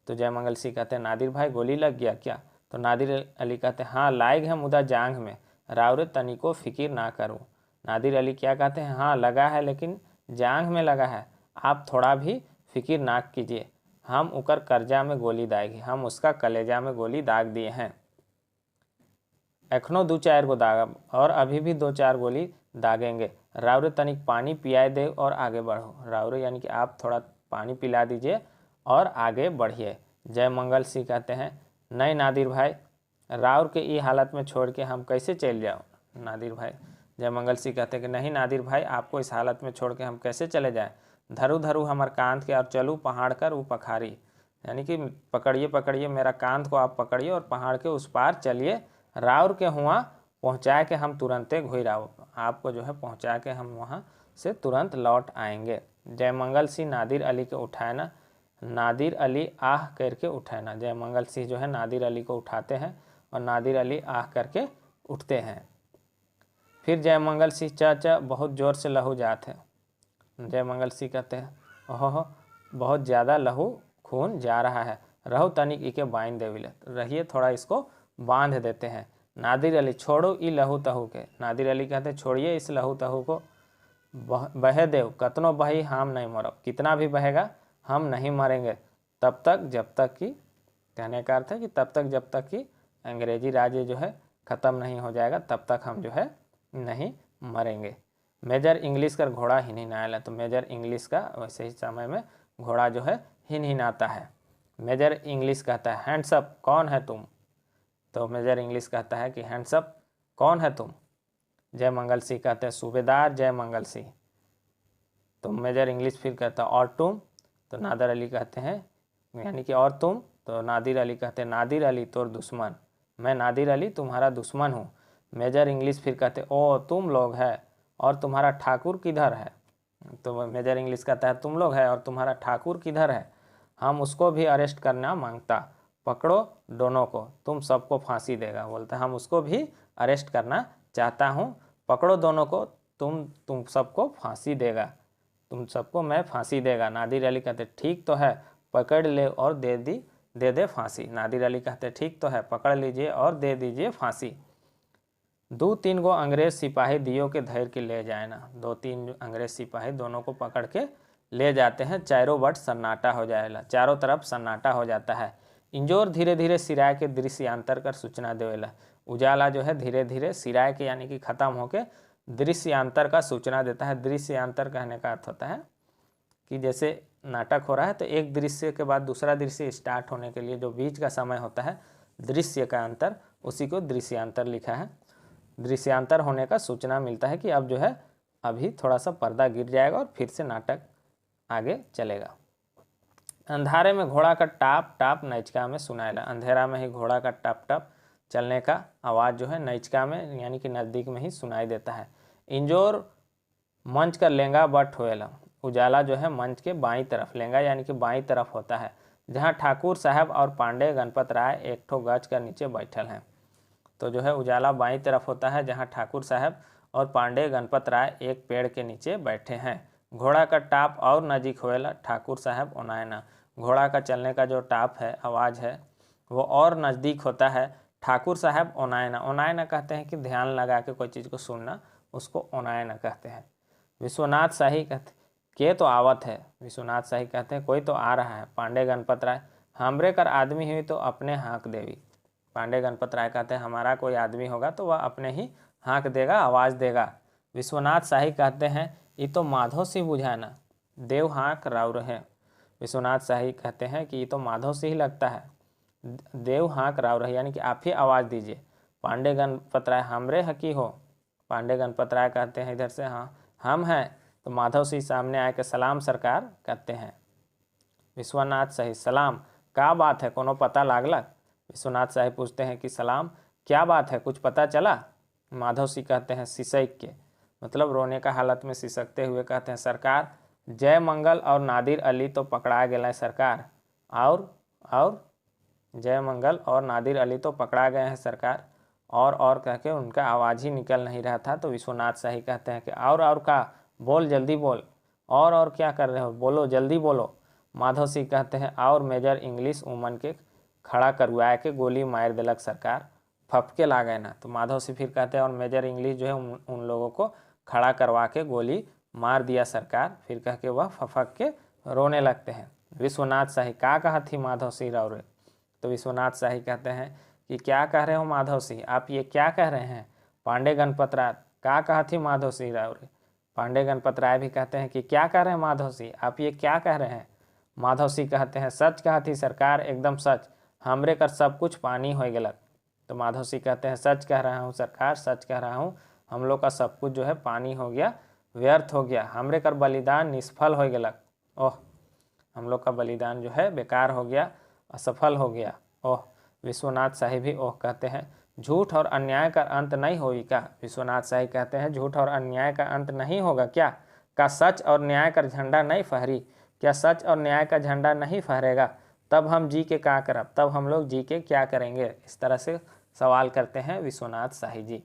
तो जय मंगल सिंह कहते हैं नादिर भाई गोली लग गया क्या, तो नादिर अली कहते हैं हाँ लाग है मुदा जांग में, रावरे तनिको फिकिर ना करूँ। नादिर अली क्या कहते हैं, हाँ लगा है लेकिन जांग में लगा है, आप थोड़ा भी फिकिर ना कीजिए, हम उकर कर्जा में गोली दागी, हम उसका कलेजा में गोली दाग दिए हैं। एखनो 2-4 गो दाग, और अभी भी 2-4 गोली दागेंगे। रावरे तनिक पानी पियाए दे और आगे बढ़ो, रावरे यानी कि आप थोड़ा पानी पिला दीजिए और आगे बढ़िए। जय मंगल सिंह कहते हैं नहीं नादिर भाई, रावर के ई हालत में छोड़ के हम कैसे चल जाओ नादिर भाई। जय मंगल सिंह कहते हैं कि नहीं नादिर भाई, आपको इस हालत में छोड़ के हम कैसे चले जाएं, धरू धरू हमार कांध के और चलू पहाड़ कर वो पखारी, यानी कि पकड़िए पकड़िए मेरा कांध को आप पकड़िए और पहाड़ के उस पार चलिए, रावर के हुआ पहुँचा के हम तुरंते घुराओ, आपको जो है पहुँचा के हम वहाँ से तुरंत लौट आएंगे। जय मंगल सिंह नादिर अली के उठाना, नादिर अली आह करके उठाना, जय मंगल सिंह जो है नादिर अली को उठाते हैं और नादिर अली आह करके उठते हैं। फिर जय मंगल सिंह चाचा बहुत ज़ोर से लहू जाते हैं। जय मंगल सिंह कहते हैं ओहो बहुत ज़्यादा लहू खून जा रहा है, रहो तनिक इके बांध देविले, रहिए थोड़ा इसको बांध देते हैं। नादिर अली छोड़ो ई लहू तहू के, नादिर अली कहते हैं छोड़िए इस लहू तहू को, बहे देव कतनो बही हम नहीं मरब, कितना भी बहेगा हम नहीं मरेंगे, तब तक जब तक कि, कहने का अर्थ है कि तब तक जब तक कि अंग्रेजी राज्य जो है ख़त्म नहीं हो जाएगा तब तक हम जो है नहीं मरेंगे। मेजर इंग्लिश का घोड़ा हिनहिनाएला, तो मेजर इंग्लिश का वैसे ही समय में घोड़ा जो है हिनहिनाता है। मेजर इंग्लिश कहता है हैंड्सअप कौन है तुम, तो मेजर इंग्लिश कहता है कि हैंड्सअप कौन है तुम। जय मंगल सिंह कहते हैं सूबेदार जय मंगल सिंह, तो मेजर इंग्लिश फिर कहता है और तुम, तो नादिर अली कहते हैं यानी कि और तुम, तो नादिर अली कहते हैं नादिर अली तोर दुश्मन, मैं नादिर अली तुम्हारा दुश्मन हूँ। मेजर इंग्लिश फिर कहते ओ तुम लोग है और तुम्हारा ठाकुर किधर है, तो मेजर इंग्लिश कहता है तुम लोग है और तुम्हारा ठाकुर किधर है, हम उसको भी अरेस्ट करना मांगता, पकड़ो दोनों को तुम सबको फांसी देगा, बोलता हम उसको भी अरेस्ट करना चाहता हूँ, पकड़ो दोनों को तुम सबको फांसी देगा, तुम सबको मैं फांसी देगा। नादिर अली कहते ठीक तो है पकड़ ले और दे दे फांसी, नादिर अली कहते ठीक तो है पकड़ लीजिए और दे दीजिए फांसी। 2-3 गो अंग्रेज सिपाही दियो के धैर्य के ले जाए ना, 2-3 अंग्रेज सिपाही दोनों को पकड़ के ले जाते हैं। चारों बट सन्नाटा हो जाएगा, चारों तरफ सन्नाटा हो जाता है। इंजोर धीरे धीरे सिराय के दृश्यांतर कर सूचना देवेला, उजाला जो है धीरे धीरे सिराय के यानी कि ख़त्म होके दृश्यांतर का सूचना देता है। दृश्यांतर कहने का अर्थ होता है कि जैसे नाटक हो रहा है तो एक दृश्य के बाद दूसरा दृश्य स्टार्ट होने के लिए जो बीच का समय होता है दृश्य का अंतर, उसी को दृश्यांतर लिखा है। दृश्यांतर होने का सूचना मिलता है कि अब जो है अभी थोड़ा सा पर्दा गिर जाएगा और फिर से नाटक आगे चलेगा। अंधारे में घोड़ा का टाप टाप नैचका में सुनाएला, अंधेरा में ही घोड़ा का टाप टाप चलने का आवाज़ जो है नैचका में यानी कि नज़दीक में ही सुनाई देता है। इंजोर मंच का लेंगा बट होएला, उजाला जो है मंच के बाईं तरफ, लेंगा यानी कि बाईं तरफ होता है, जहाँ ठाकुर साहब और पांडे गणपत राय एक ठो गज कर नीचे बैठल हैं। तो जो है उजाला बाईं तरफ होता है जहाँ ठाकुर साहब और पांडे गणपत राय एक पेड़ के नीचे बैठे हैं। घोड़ा का टाप और नजीक होएला, ठाकुर साहब ओनायना, घोड़ा का चलने का जो टाप है आवाज़ है वो और नज़दीक होता है। ठाकुर साहब ओनायना, ओनायना कहते हैं कि ध्यान लगा के कोई चीज़ को सुनना, उसको ओनायना कहते हैं। विश्वनाथ शाही कहते के तो आवत है, विश्वनाथ शाही कहते हैं कोई तो आ रहा है। पांडे गणपत राय हमरे कर आदमी हुई तो अपने हाँक देवी, पांडे गणपत राय कहते हैं हमारा कोई आदमी होगा तो वह अपने ही हाँक देगा, आवाज़ देगा। विश्वनाथ शाही कहते हैं ये तो माधव सिंह बुझाना, देव हाँक राउर है। विश्वनाथ शाही कहते हैं कि ये तो माधव सिंह लगता है। देव हाँक राव रही, यानी कि आप ही आवाज़ दीजिए। पांडे गणपत राय हमरे हकी हो, पांडे गणपत राय कहते हैं इधर से हाँ हम हैं, तो माधव सिंह सामने आए के सलाम सरकार कहते हैं। विश्वनाथ शाही सलाम का बात है, कोनो पता लागलक। विश्वनाथ शाही पूछते हैं कि सलाम क्या बात है, कुछ पता चला। माधव सिंह कहते हैं सिसक के, मतलब रोने का हालत में सिसकते हुए कहते हैं सरकार जय मंगल और नादिर अली तो पकड़ा गए सरकार, और जय मंगल और नादिर अली तो पकड़ा गए हैं सरकार, और कह के उनका आवाज़ ही निकल नहीं रहा था। तो विश्वनाथ शाही कहते हैं कि और का बोल, जल्दी बोल, और क्या कर रहे हो, बोलो जल्दी बोलो। माधव सिंह कहते हैं और मेजर इंग्लिश उमन के खड़ा करवाए के गोली मार दिलक सरकार, फपके ला गए ना। तो माधव सिंह फिर कहते हैं और मेजर इंग्लिश जो है उन लोगों को खड़ा करवा के गोली मार दिया सरकार, फिर कह के वह फपक के रोने लगते हैं। विश्वनाथ शाही का कहा थी माधव सिंह राव रे, तो विश्वनाथ शाही कहते हैं कि क्या कह रहे हो माधव सिंह, आप ये क्या कह रहे हैं। पांडे गणपत राय का कहा थी माधव सिंह राव रे, पांडे गणपत राय भी कहते हैं कि क्या कह रहे हैं माधव सिंह, आप ये क्या कह रहे हैं। माधव सिंह कहते हैं सच कहा थी सरकार, एकदम सच, हमरे कर सब कुछ पानी हो गलक। तो माधव सिंह कहते हैं सच कह रहा हूँ सरकार, सच कह रहा हूँ, हम लोग का सब कुछ जो है पानी हो गया, व्यर्थ हो गया, हमरे कर बलिदान निष्फल हो गलक। ओह, हम लोग का बलिदान जो है बेकार हो गया, असफल हो गया। ओह, विश्वनाथ शाही भी ओह कहते हैं झूठ और अन्याय का अंत नहीं होगी क्या। विश्वनाथ शाही कहते हैं झूठ और अन्याय का अंत नहीं होगा क्या, का सच और न्याय का झंडा नहीं फहरी, क्या सच और न्याय का झंडा नहीं फहरेगा, तब हम जी के क्या करब, तब हम लोग जी के क्या करेंगे। इस तरह से सवाल करते हैं विश्वनाथ शाही जी।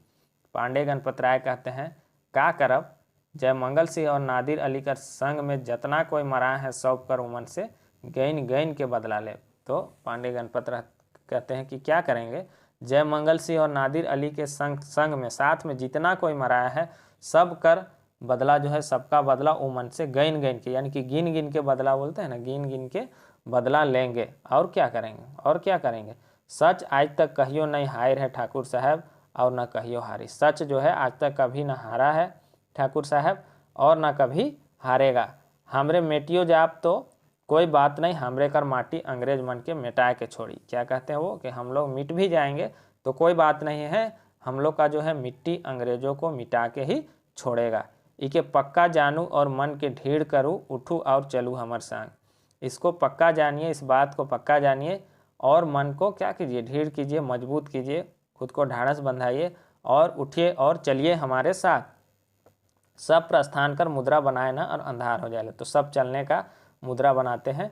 पांडे गणपत राय कहते हैं का करब, जय मंगल सिंह और नादिर अली का संग में जतना कोई मरा है सौंप कर उमन से गैन गैन के बदला ले। तो पांडे गणपत राय कहते हैं कि क्या करेंगे, जय मंगल सिंह और नादिर अली के संग में साथ में जितना कोई मराया है सब कर बदला जो है, सबका बदला उमन से गैन गैन के, यानी कि गिन गिन के बदला बोलते हैं ना, गिन गिन के बदला लेंगे। और क्या करेंगे, और क्या करेंगे, सच आज तक कहियो नहीं हार है ठाकुर साहब, और न कहियो हारी। सच जो है आज तक कभी न हारा है ठाकुर साहब, और ना कभी हारेगा। हमरे मेटियो जाप तो कोई बात नहीं, हमरे कर माटी अंग्रेज मन के मिटा के छोड़ी। क्या कहते हैं वो कि हम लोग मिट भी जाएंगे तो कोई बात नहीं है, हम लोग का जो है मिट्टी अंग्रेजों को मिटा के ही छोड़ेगा। इके पक्का जानू और मन के ढीढ़ करूँ, उठूँ और चलूँ हमर संग। इसको पक्का जानिए, इस बात को पक्का जानिए, और मन को क्या कीजिए, ढीढ़ कीजिए, मजबूत कीजिए, खुद को ढाढ़स बंधाइए और उठिए और चलिए हमारे साथ। सब प्रस्थान कर मुद्रा बनाए ना और अंधार हो जाए। तो सब चलने का मुद्रा बनाते हैं,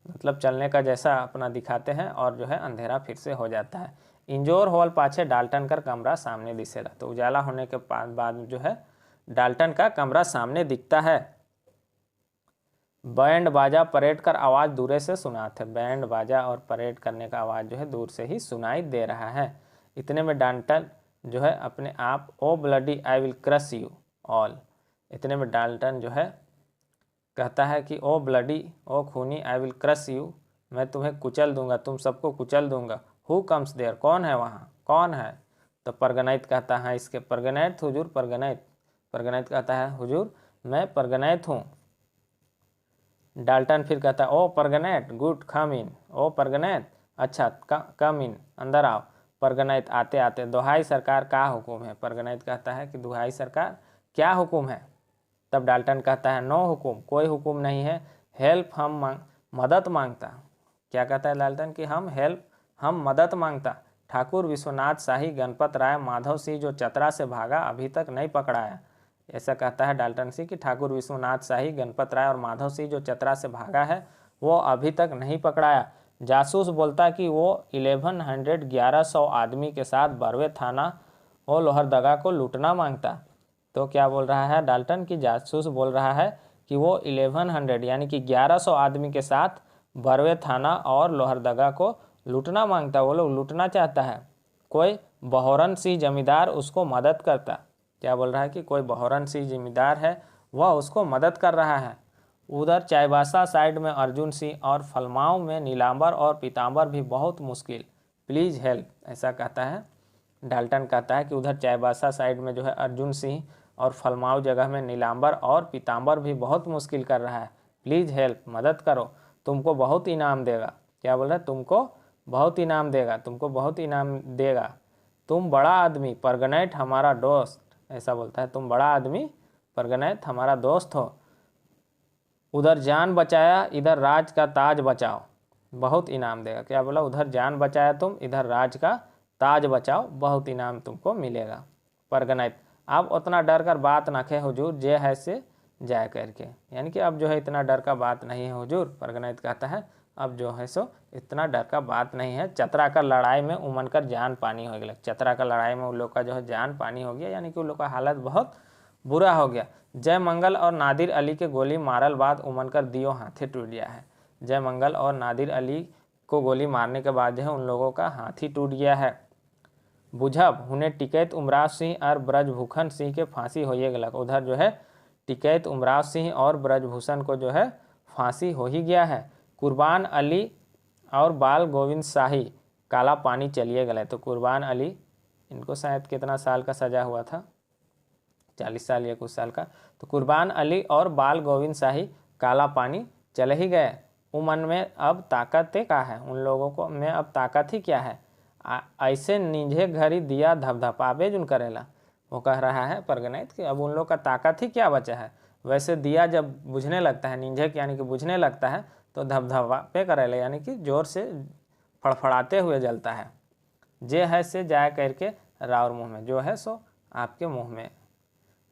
मतलब चलने का जैसा अपना दिखाते हैं, और जो है अंधेरा फिर से हो जाता है। इंजोर हॉल पाछे डाल्टन का कमरा सामने दिखेला। तो उजाला होने के बाद जो है डाल्टन का कमरा सामने दिखता है। बैंड बाजा परेड कर आवाज़ दूरे से सुनाते, बैंड बाजा और परेड करने का आवाज़ जो है दूर से ही सुनाई दे रहा है। इतने में डाल्टन जो है अपने आप oh bloody I will crush you all, इतने में डाल्टन जो है कहता है कि ओ ब्लडी, ओ खूनी, आई विल क्रश यू, मैं तुम्हें कुचल दूंगा, तुम सबको कुचल दूंगा। हु कम्स देयर, कौन है वहाँ, कौन है। तो परगनैत कहता है इसके, परगनैत हुजूर, परगनैत, परगनैत कहता है हुजूर मैं परगनैत हूँ। डाल्टन फिर कहता है ओ परगनैत, गुड कम इन, ओ परगनैत अच्छा कम इन, अंदर आओ। परगनैत आते आते दुहाई सरकार का हुक्म है। परगनैत कहता है कि दुहाई सरकार क्या हुक्म है। तब डाल्टन कहता है नो हुक्म, कोई हुक्म नहीं है, हेल्प हम मदद मांगता। क्या कहता है डाल्टन कि हम मदद मांगता। ठाकुर विश्वनाथ शाही गणपत राय माधव सिंह जो चतरा से भागा अभी तक नहीं पकड़ाया। ऐसा कहता है डाल्टन सिंह कि ठाकुर विश्वनाथ शाही गणपत राय और माधव सिंह जो चतरा से भागा है वो अभी तक नहीं पकड़ाया। जासूस बोलता कि वो 1100 आदमी के साथ बरवे थाना और लोहरदगा को लूटना मांगता। तो क्या बोल रहा है डाल्टन की, जासूस बोल रहा है कि वो 1100 यानी कि 1100 आदमी के साथ बरवे थाना और लोहरदगा को लूटना मांगता, वो लोग लूटना चाहता है। कोई बहरन सिंह जमींदार उसको मदद करता। क्या बोल रहा है कि कोई बहरन सिंह जमींदार है वह उसको मदद कर रहा है। उधर चाईबासा साइड में अर्जुन सिंह और फलमाओं में नीलांबर और पीताम्बर भी बहुत मुश्किल, प्लीज़ हेल्प, ऐसा कहता है डाल्टन। कहता है कि उधर चाईबासा साइड में जो है अर्जुन सिंह और फलमाऊ जगह में नीलांबर और पीताम्बर भी बहुत मुश्किल कर रहा है, प्लीज़ हेल्प, मदद करो, तुमको बहुत इनाम देगा। क्या बोल रहा है, तुमको बहुत इनाम देगा, तुमको बहुत इनाम देगा। तुम बड़ा आदमी परगनैत हमारा दोस्त, ऐसा बोलता है, तुम बड़ा आदमी परगनैत हमारा दोस्त हो। उधर जान बचाया इधर राज का ताज बचाओ, बहुत इनाम देगा। क्या बोला? उधर जान बचाया तुम, इधर राज का ताज बचाओ, बहुत इनाम तुमको मिलेगा। परगनैत आप उतना डर कर बात ना खे हुजूर, जे है से जाए करके, यानी कि अब जो है इतना डर का बात नहीं है हुजूर। परगनैत कहता है अब जो है सो इतना डर का बात नहीं है। चतरा का लड़ाई में उमन कर जान पानी हो गया। चतरा का लड़ाई में उन लोग का जो है जान पानी हो गया, यानी कि उन लोग का हालत बहुत बुरा हो गया। जय मंगल और नादिर अली के गोली मारल बाद उमन कर दियो हाथे टूट गया है। जय मंगल और नादिर अली को गोली मारने के बाद जो है उन लोगों का हाथी टूट गया है। बुझब हुने टिकैत उमराव सिंह और ब्रजभूषण सिंह के फांसी होइए गलक। उधर जो है टिकैत उमराव सिंह और ब्रजभूषण को जो है फांसी हो ही गया है। कुर्बान अली और बाल गोविंद शाही काला पानी चलिए गए। तो कुर्बान अली, इनको शायद कितना साल का सजा हुआ था, 40 साल या कुछ साल का। तो कुर्बान अली और बाल गोविंद शाही काला पानी चले ही गए। उमन में अब ताकत क्या है, उन लोगों को में अब ताकत ही क्या है। ऐसे नींझे घड़ी दिया धपधपावे जुन करेला, वो कह रहा है परगनैत कि अब उन लोग का ताकत ही क्या बचा है। वैसे दिया जब बुझने लगता है, नींझे यानी कि बुझने लगता है, तो धपधपावे करेला यानी कि जोर से फड़फड़ाते हुए जलता है। जे है से जाए करके राउर मुँह में, जो है सो आपके मुँह में।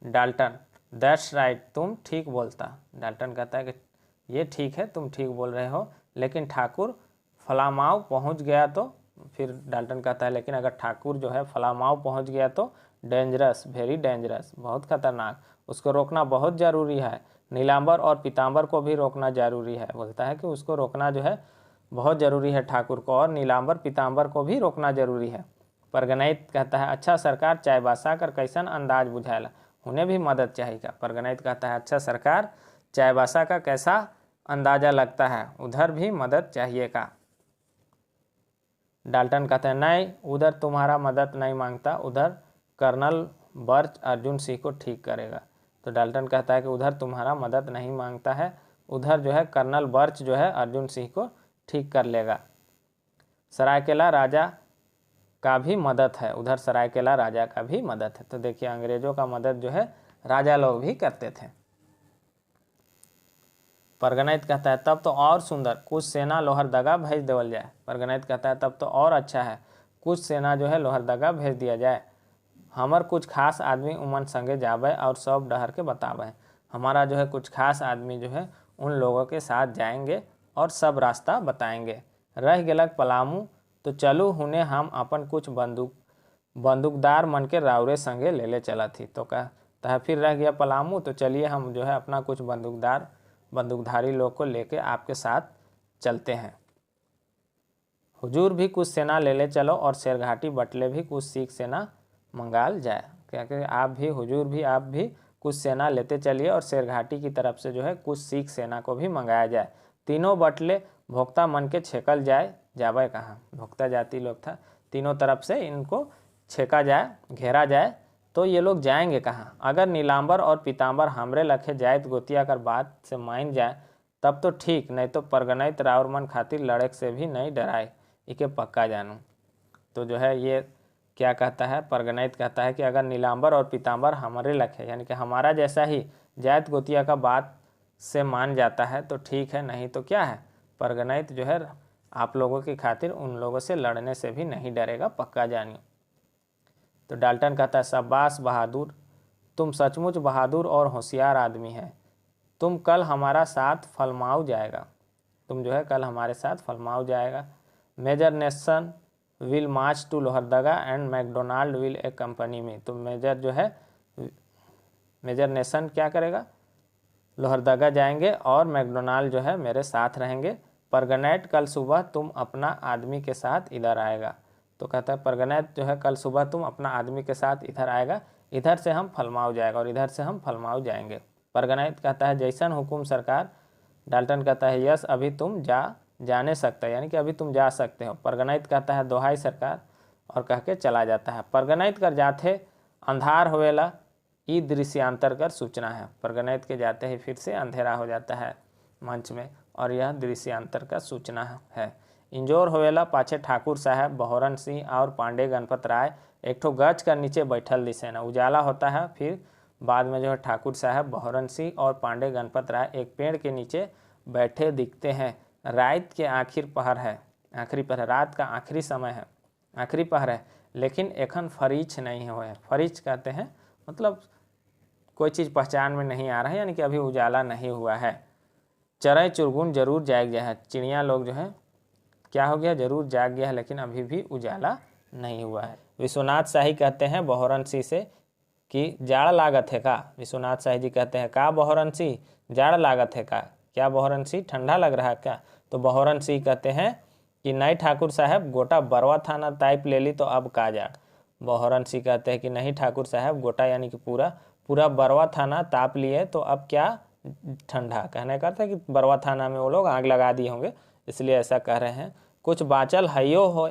डाल्टन दैट्स राइट, तुम ठीक बोलता। डाल्टन कहता है कि ये ठीक है, तुम ठीक बोल रहे हो, लेकिन ठाकुर फलामाव पहुंच गया तो। फिर डाल्टन कहता है लेकिन अगर ठाकुर जो है फलामाव पहुंच गया तो डेंजरस, वेरी डेंजरस, बहुत खतरनाक, उसको रोकना बहुत ज़रूरी है। नीलांबर और पीतांबर को भी रोकना ज़रूरी है। बोलता है कि उसको रोकना जो है बहुत ज़रूरी है, ठाकुर को, और नीलांबर पीतांबर को भी रोकना ज़रूरी है। परगनैत कहता है अच्छा सरकार चायबासा कर कैसन अंदाज बुझाएला, उन्हें भी मदद चाहिए। परगनैत कहता है अच्छा सरकार चायबासा का कैसा अंदाज़ा लगता है, उधर भी मदद चाहिए का। डाल्टन कहते हैं नहीं, उधर तुम्हारा मदद नहीं मांगता, उधर कर्नल बर्च अर्जुन सिंह को ठीक करेगा। तो डाल्टन कहता है कि उधर तुम्हारा मदद नहीं मांगता है, उधर जो है कर्नल बर्च जो है अर्जुन सिंह को ठीक कर लेगा। सरायकेला राजा का भी मदद है, उधर सरायकेला राजा का भी मदद है। तो देखिए अंग्रेजों का मदद जो है राजा लोग भी करते थे। परगनैत कहता है तब तो और सुंदर, कुछ सेना लोहरदगा भेज देवल जाए। परगनैत कहता है तब तो और अच्छा है, कुछ सेना जो है लोहरदगा भेज दिया जाए। हमर कुछ खास आदमी उमन संगे जावे और सब डहर के बतावे। हमारा जो है कुछ खास आदमी जो है उन लोगों के साथ जाएंगे और सब रास्ता बताएंगे। रह गेलक पलामू, तो चलू हुने हम अपन कुछ बंदूकदार मन के रावरे संगे ले ले चला थी। तो कहता है फिर रह गया पलामू, तो चलिए हम जो है अपना कुछ बंदूकधारी लोग को लेके आपके साथ चलते हैं। हुजूर भी कुछ सेना ले ले चलो और शेरघाटी बटले भी कुछ सिख सेना मंगाल जाए। क्योंकि आप भी कुछ सेना लेते चलिए और शेरघाटी की तरफ से जो है कुछ सिख सेना को भी मंगाया जाए। तीनों बटले भोक्ता मन के छेकल जाए, जावे कहाँ, भोक्ता जाति लोग था, तीनों तरफ से इनको छेका जाए, घेरा जाए, तो ये लोग जाएंगे कहाँ। अगर नीलांबर और पीतांबर हमरे लखे जायत गोतिया कर बात से मान जाए तब तो ठीक, नहीं तो परगनैत राउर मन खातिर लड़क से भी नहीं डराए, इके पक्का जानू। तो जो है ये क्या कहता है, परगनैत कहता है कि अगर नीलांबर और पीतांबर हमारे लखे यानी कि हमारा जैसा ही जायत गोतिया का बात से मान जाता है तो ठीक है, नहीं तो क्या है, परगनैत जो है आप लोगों की खातिर उन लोगों से लड़ने से भी नहीं डरेगा, पक्का जानिए। तो डाल्टन कहता है शाबाश बहादुर, तुम सचमुच बहादुर और होशियार आदमी है। तुम कल हमारा साथ फलमाऊ जाएगा, तुम जो है कल हमारे साथ फलमाऊ जाएगा। Major nation will march to Lohardaga and McDonald will a company में। तो मेजर नेशन क्या करेगा, लोहरदगा जाएंगे और मैकडोनाल्ड जो है मेरे साथ रहेंगे। परगनैत कल सुबह तुम अपना आदमी के साथ इधर आएगा। तो कहता है परगनैत जो है कल सुबह तुम अपना आदमी के साथ इधर आएगा, इधर से हम फलमाऊ जाएगा और इधर से हम फलमाऊ जाएंगे। परगनैत कहता है जैसन हुकुम सरकार। डाल्टन कहता है यस, अभी तुम जाने सकते, यानी कि अभी तुम जा सकते हो। परगनैत कहता है दोहाई सरकार, और कह के चला जाता है। परगनैत कर जाते अंधार होवेला, ई दृश्यांतर कर सूचना है। परगनैत के जाते ही फिर से अंधेरा हो जाता है मंच में, और यह दृश्यांतर का सूचना है। इंजोर होवेला पाछे ठाकुर साहब बहोरन सिंह और पांडे गणपत राय एक ठो गच कर नीचे बैठल दिसे ना। उजाला होता है, फिर बाद में जो है ठाकुर साहब बहोरन सिंह और पांडे गणपत राय एक पेड़ के नीचे बैठे दिखते हैं। रात के आखिर पहर है, आखिरी पहर, रात का आखिरी समय है, आखिरी पहर है, लेकिन एखन फरीच नहीं हुए। फरीच कहते हैं मतलब कोई चीज़ पहचान में नहीं आ रहा है, यानी कि अभी उजाला नहीं हुआ है। चरई चुरगुन जरूर जाग गया है, चिड़िया लोग जो है क्या हो गया, जरूर जाग गया है, लेकिन अभी भी उजाला नहीं हुआ है। विश्वनाथ शाही कहते हैं बहोरन सिंह से कि जाड़ लागत है का। विश्वनाथ शाही जी कहते हैं का बहोरन सिंह जाड़ लागत है का, क्या बहोरन सिंह ठंडा लग रहा है क्या। तो बहोरन सिंह कहते हैं कि नहीं ठाकुर साहब, गोटा बरवा थाना ताइप ले ली तो अब का जाड़। बहोरन सिंह कहते हैं कि नहीं ठाकुर साहब, गोटा यानी कि पूरा बरवा थाना ताप लिए तो अब क्या ठंडा। कहने का अर्थ है कि बरवा थाना में वो लोग आग लगा दिए होंगे, इसलिए ऐसा कह रहे हैं। कुछ बाचल हयो हो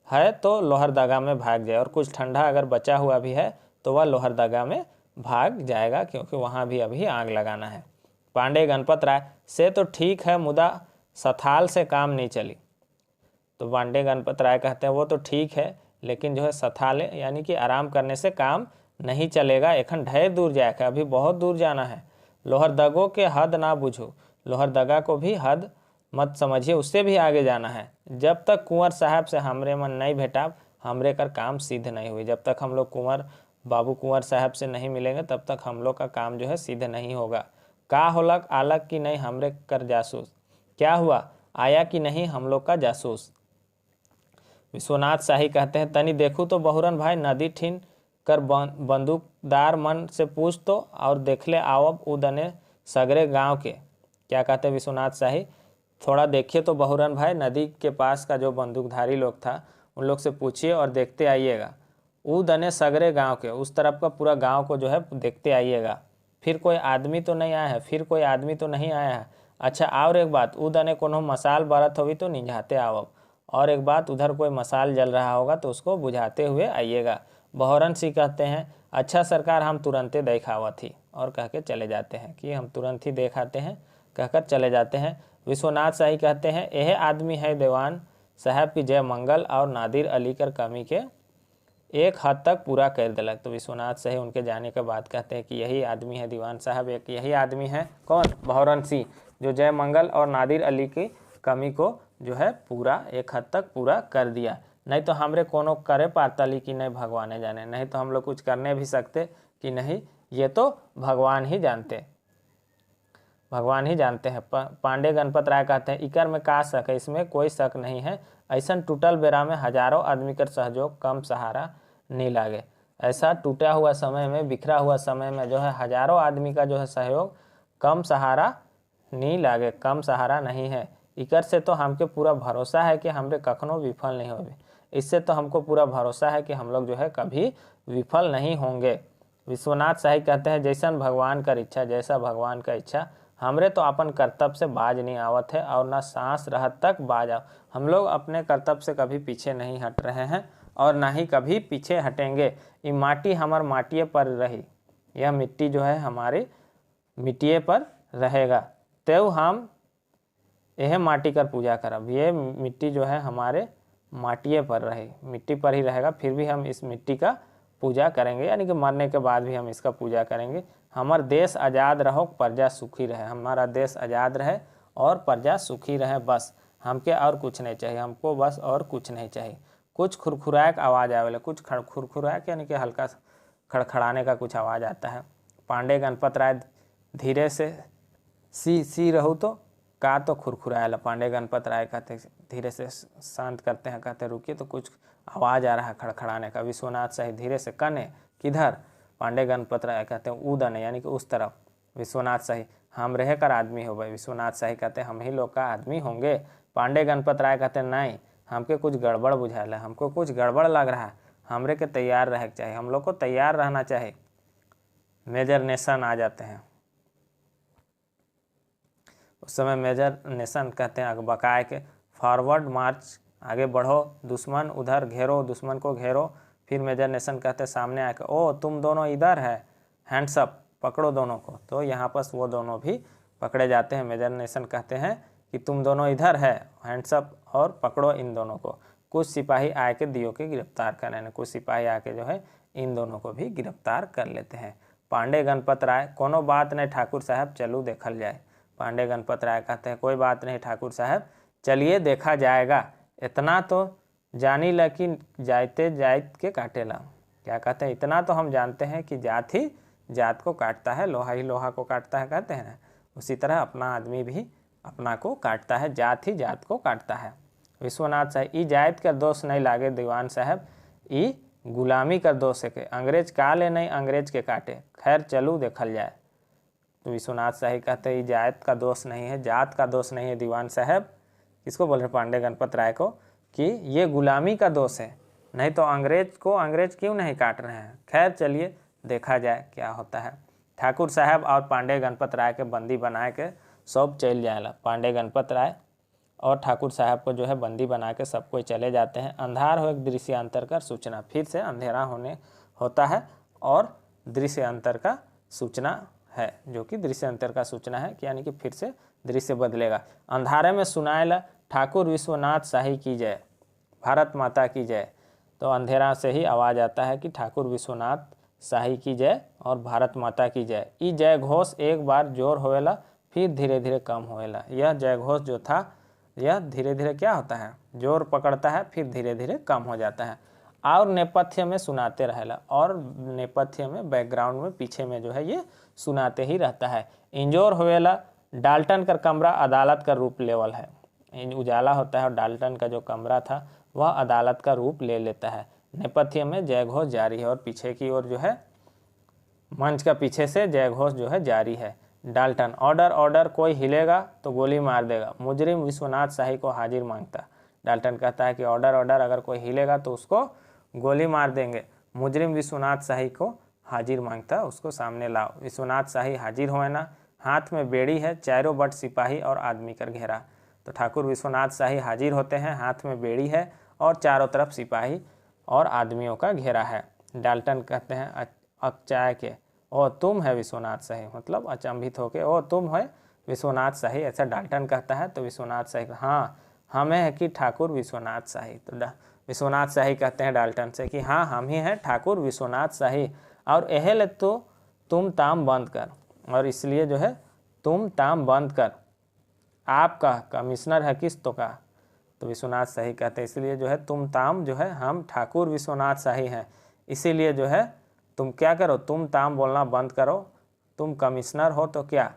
है तो लोहरदगा में भाग जाए, और कुछ ठंडा अगर बचा हुआ भी है तो वह लोहरदगा में भाग जाएगा, क्योंकि वहाँ भी अभी आग लगाना है। पांडे गणपत राय से तो ठीक है, मुदा सथाल से काम नहीं चली। तो पांडे गणपत राय कहते हैं वो तो ठीक है, लेकिन जो है सथाले यानी कि आराम करने से काम नहीं चलेगा। एखन ढेर दूर जाएगा, अभी बहुत दूर जाना है। लोहरदगो के हद ना बुझो, लोहरदगा को भी हद मत समझिए, उससे भी आगे जाना है। जब तक कुंवर साहब से हमरे मन नहीं भेटा, हमरे कर काम सिद्ध नहीं हुई। जब तक हम लोग बाबू कुंवर साहब से नहीं मिलेंगे तब तक हम लोग का काम जो है सिद्ध नहीं होगा। का होलक आलक कि नहीं हमरे कर जासूस, क्या हुआ आया कि नहीं हम लोग का जासूस। विश्वनाथ शाही कहते हैं तनी देखूँ तो बहुरन भाई, नदी ठीन कर बंदूकदार मन से पूछ तो, और देख ले आवब उदने सगरे गांव के। क्या कहते हैं विश्वनाथ शाही, थोड़ा देखिए तो बहुरन भाई, नदी के पास का जो बंदूकधारी लोग था उन लोग से पूछिए और देखते आइएगा। उदने सगरे गांव के, उस तरफ का पूरा गांव को जो है देखते आइएगा। फिर कोई आदमी तो नहीं आया है, फिर कोई आदमी तो नहीं आया है। अच्छा और एक बात, उदने कोनो मसाल बरत होगी तो निझाते आवब, और एक बात उधर कोई मसाल जल रहा होगा तो उसको बुझाते हुए आइएगा। बहोरन सिंह कहते हैं अच्छा सरकार, हम तुरंते देखावत ही, और कह के चले जाते हैं कि हम तुरंत ही देखाते हैं, कहकर चले जाते हैं। विश्वनाथ शाही कहते हैं यह आदमी है दीवान साहब की जय मंगल और नादिर अली कर कमी के एक हद तक पूरा कर दिलक। तो विश्वनाथ शाही उनके जाने के बाद कहते हैं कि यही आदमी है दीवान साहब, एक यही आदमी है कौन, बहोरन सिंह, जो जय मंगल और नादिर अली की कमी को जो है पूरा एक हद तक पूरा कर दिया। नहीं तो हमरे कोनो करे पातली कि नहीं भगवान जाने, नहीं तो हम लोग कुछ करने भी सकते कि नहीं, ये तो भगवान ही जानते, भगवान ही जानते हैं। पांडे गणपत राय कहते हैं इकर में का शक है, इसमें कोई शक नहीं है। ऐसा टूटल बेरा में हजारों आदमी कर सहयोग कम सहारा नहीं लागे। ऐसा टूटा हुआ समय में, बिखरा हुआ समय में जो है हजारों आदमी का जो है सहयोग कम सहारा नहीं लागे, कम सहारा नहीं है। इकर से तो हमके पूरा भरोसा है कि हमरे कखनो विफल नहीं होंगे, इससे तो हमको पूरा भरोसा है कि हम लोग जो है कभी विफल नहीं होंगे। विश्वनाथ शाही कहते हैं जैसन भगवान का इच्छा, जैसा भगवान का इच्छा, हमरे तो अपन कर्तव्य से बाज नहीं आवत है, और ना सांस रहत तक बाज आओ। हम लोग अपने कर्तव्य से कभी पीछे नहीं हट रहे हैं और ना ही कभी पीछे हटेंगे। ये माटी हमार माटिए पर रही, यह मिट्टी जो है हमारी मिट्टिए पर रहेगा, तो हम यह माटी कर पूजा करब। ये मिट्टी जो है हमारे माटिए पर रहे, मिट्टी पर ही रहेगा, फिर भी हम इस मिट्टी का पूजा करेंगे, यानी कि मरने के बाद भी हम इसका पूजा करेंगे। हमार देश आज़ाद रहो, प्रजा सुखी रहे, हमारा देश आज़ाद रहे और प्रजा सुखी रहे, बस हमके और कुछ नहीं चाहिए, हमको बस और कुछ नहीं चाहिए। कुछ खुरखुराक आवाज़ आवेला, कुछ खुरखुराक यानी कि हल्का खड़खड़ाने का कुछ आवाज़ आता है। पांडे गणपत राय धीरे से सी रहू तो का तो खुरखुराएला। पांडे गणपत राय कहते धीरे से शांत करते हैं, कहते रुकिए तो कुछ आवाज़ आ रहा है खड़खड़ाने का। विश्वनाथ शाही धीरे से कने किधर, पांडे गणपत राय कहते हैं उदने यानी कि उस तरफ। विश्वनाथ शाही हम रह कर आदमी हो भाई, विश्वनाथ शाही कहते हैं हम ही लोग का आदमी होंगे। पांडे गणपत राय कहते हैं नहीं, हमके कुछ गड़बड़ बुझाल है, हमको कुछ गड़बड़ लग रहा है, हमरे के तैयार रह चाहिए, हम लोग को तैयार रहना चाहिए। मेजर नेशन आ जाते हैं, उस समय मेजर नेशन कहते हैं बकाए के फॉरवर्ड मार्च, आगे बढ़ो, दुश्मन उधर घेरो, दुश्मन को घेरो। फिर मेजर नेशन कहते हैं सामने आके ओ तुम दोनों इधर है, हैंड्स अप, पकड़ो दोनों को। तो यहाँ पर वो दोनों भी पकड़े जाते हैं। मेजर नेशन कहते हैं कि तुम दोनों इधर है, हैंड्स अप और पकड़ो इन दोनों को। कुछ सिपाही आके दियो के गिरफ्तार कर लेने, कुछ सिपाही आके जो है इन दोनों को भी गिरफ्तार कर लेते हैं। पांडे गणपत राय, कोनो बात नहीं ठाकुर साहब चलू देखल जाए। पांडे गणपत राय कहते हैं कोई बात नहीं ठाकुर साहब चलिए देखा जाएगा, इतना तो जानी ल कि जाते जात के काटेला। क्या कहते हैं, इतना तो हम जानते हैं कि जात ही जात को काटता है, लोहा ही लोहा को काटता है कहते हैं ना, उसी तरह अपना आदमी भी अपना को काटता है, जात ही जात को काटता है। विश्वनाथ साहब, ई जात का दोष नहीं लागे दीवान साहब, ई गुलामी का दोष है के अंग्रेज का ले नहीं अंग्रेज के काटे, खैर चलू देखल जाए। तो विश्वनाथ शाही कहते हैं जात का दोष नहीं है, जात का दोष नहीं है दीवान साहब। किसको बोल रहे पांडे गणपत राय को कि ये गुलामी का दोष है, नहीं तो अंग्रेज को अंग्रेज क्यों नहीं काट रहे हैं। खैर चलिए देखा जाए क्या होता है। ठाकुर साहब और पांडे गणपत राय के बंदी बना के सब चल जाएला। पांडे गणपत राय और ठाकुर साहब को जो है बंदी बना के सब कोई चले जाते हैं। अंधार हो एक दृश्यांतर कर सूचना, फिर से अंधेरा होने होता है और दृश्यांतर का सूचना है, जो कि दृश्यांतर का सूचना है यानी कि फिर से दृश्य बदलेगा। अंधारे में सुनाएला ठाकुर विश्वनाथ शाही की जय, भारत माता की जय। तो अंधेरा से ही आवाज़ आता है कि ठाकुर विश्वनाथ शाही की जय और भारत माता की जय। ई जय घोष एक बार जोर होएला फिर धीरे धीरे कम होएला। यह जय घोष जो था यह धीरे धीरे क्या होता है, जोर पकड़ता है फिर धीरे धीरे कम हो जाता है और नेपथ्य में सुनाते रहेला, और नेपथ्य में बैकग्राउंड में पीछे में जो है ये सुनाते ही रहता है। इंजोर होएला डाल्टन का कमरा अदालत का रूप लेवल है। उजाला होता है और डाल्टन का जो कमरा था वह अदालत का रूप ले लेता है। नेपथ्य में जय घोष जारी है और पीछे की ओर जो है मंच का पीछे से जय घोष जो है जारी है। डाल्टन, ऑर्डर ऑर्डर, कोई हिलेगा तो गोली मार देगा, मुजरिम विश्वनाथ शाही को हाजिर मांगता। डाल्टन कहता है कि ऑर्डर ऑर्डर, अगर कोई हिलेगा तो उसको गोली मार देंगे। मुजरिम विश्वनाथ शाही को हाजिर मांगता, उसको सामने लाओ। विश्वनाथ शाही हाजिर हुए ना, हाथ में बेड़ी है, चारों बट सिपाही और आदमी कर घेरा। तो ठाकुर विश्वनाथ शाही हाजिर होते हैं, हाथ में बेड़ी है और चारों तरफ सिपाही और आदमियों का घेरा है। डाल्टन कहते हैं अकचाय के, ओ तुम है विश्वनाथ शाही, मतलब अचंभित होके, ओ तुम है विश्वनाथ शाही, ऐसा डाल्टन कहता है। तो विश्वनाथ शाही, हाँ हमें है कि ठाकुर विश्वनाथ शाही। तो विश्वनाथ शाही कहते हैं डाल्टन से कि हाँ हम ही हैं ठाकुर विश्वनाथ शाही, और एहल तो तुम ताम बंद कर, और इसलिए जो है तुम ताम बंद कर, आपका कमिश्नर है किस तो का। तो विश्वनाथ शाही कहते हैं इसलिए जो है तुम ताम जो है, हम ठाकुर विश्वनाथ शाही हैं, इसीलिए जो है तुम क्या करो, तुम ताम बोलना बंद करो, तुम कमिश्नर हो तो क्या।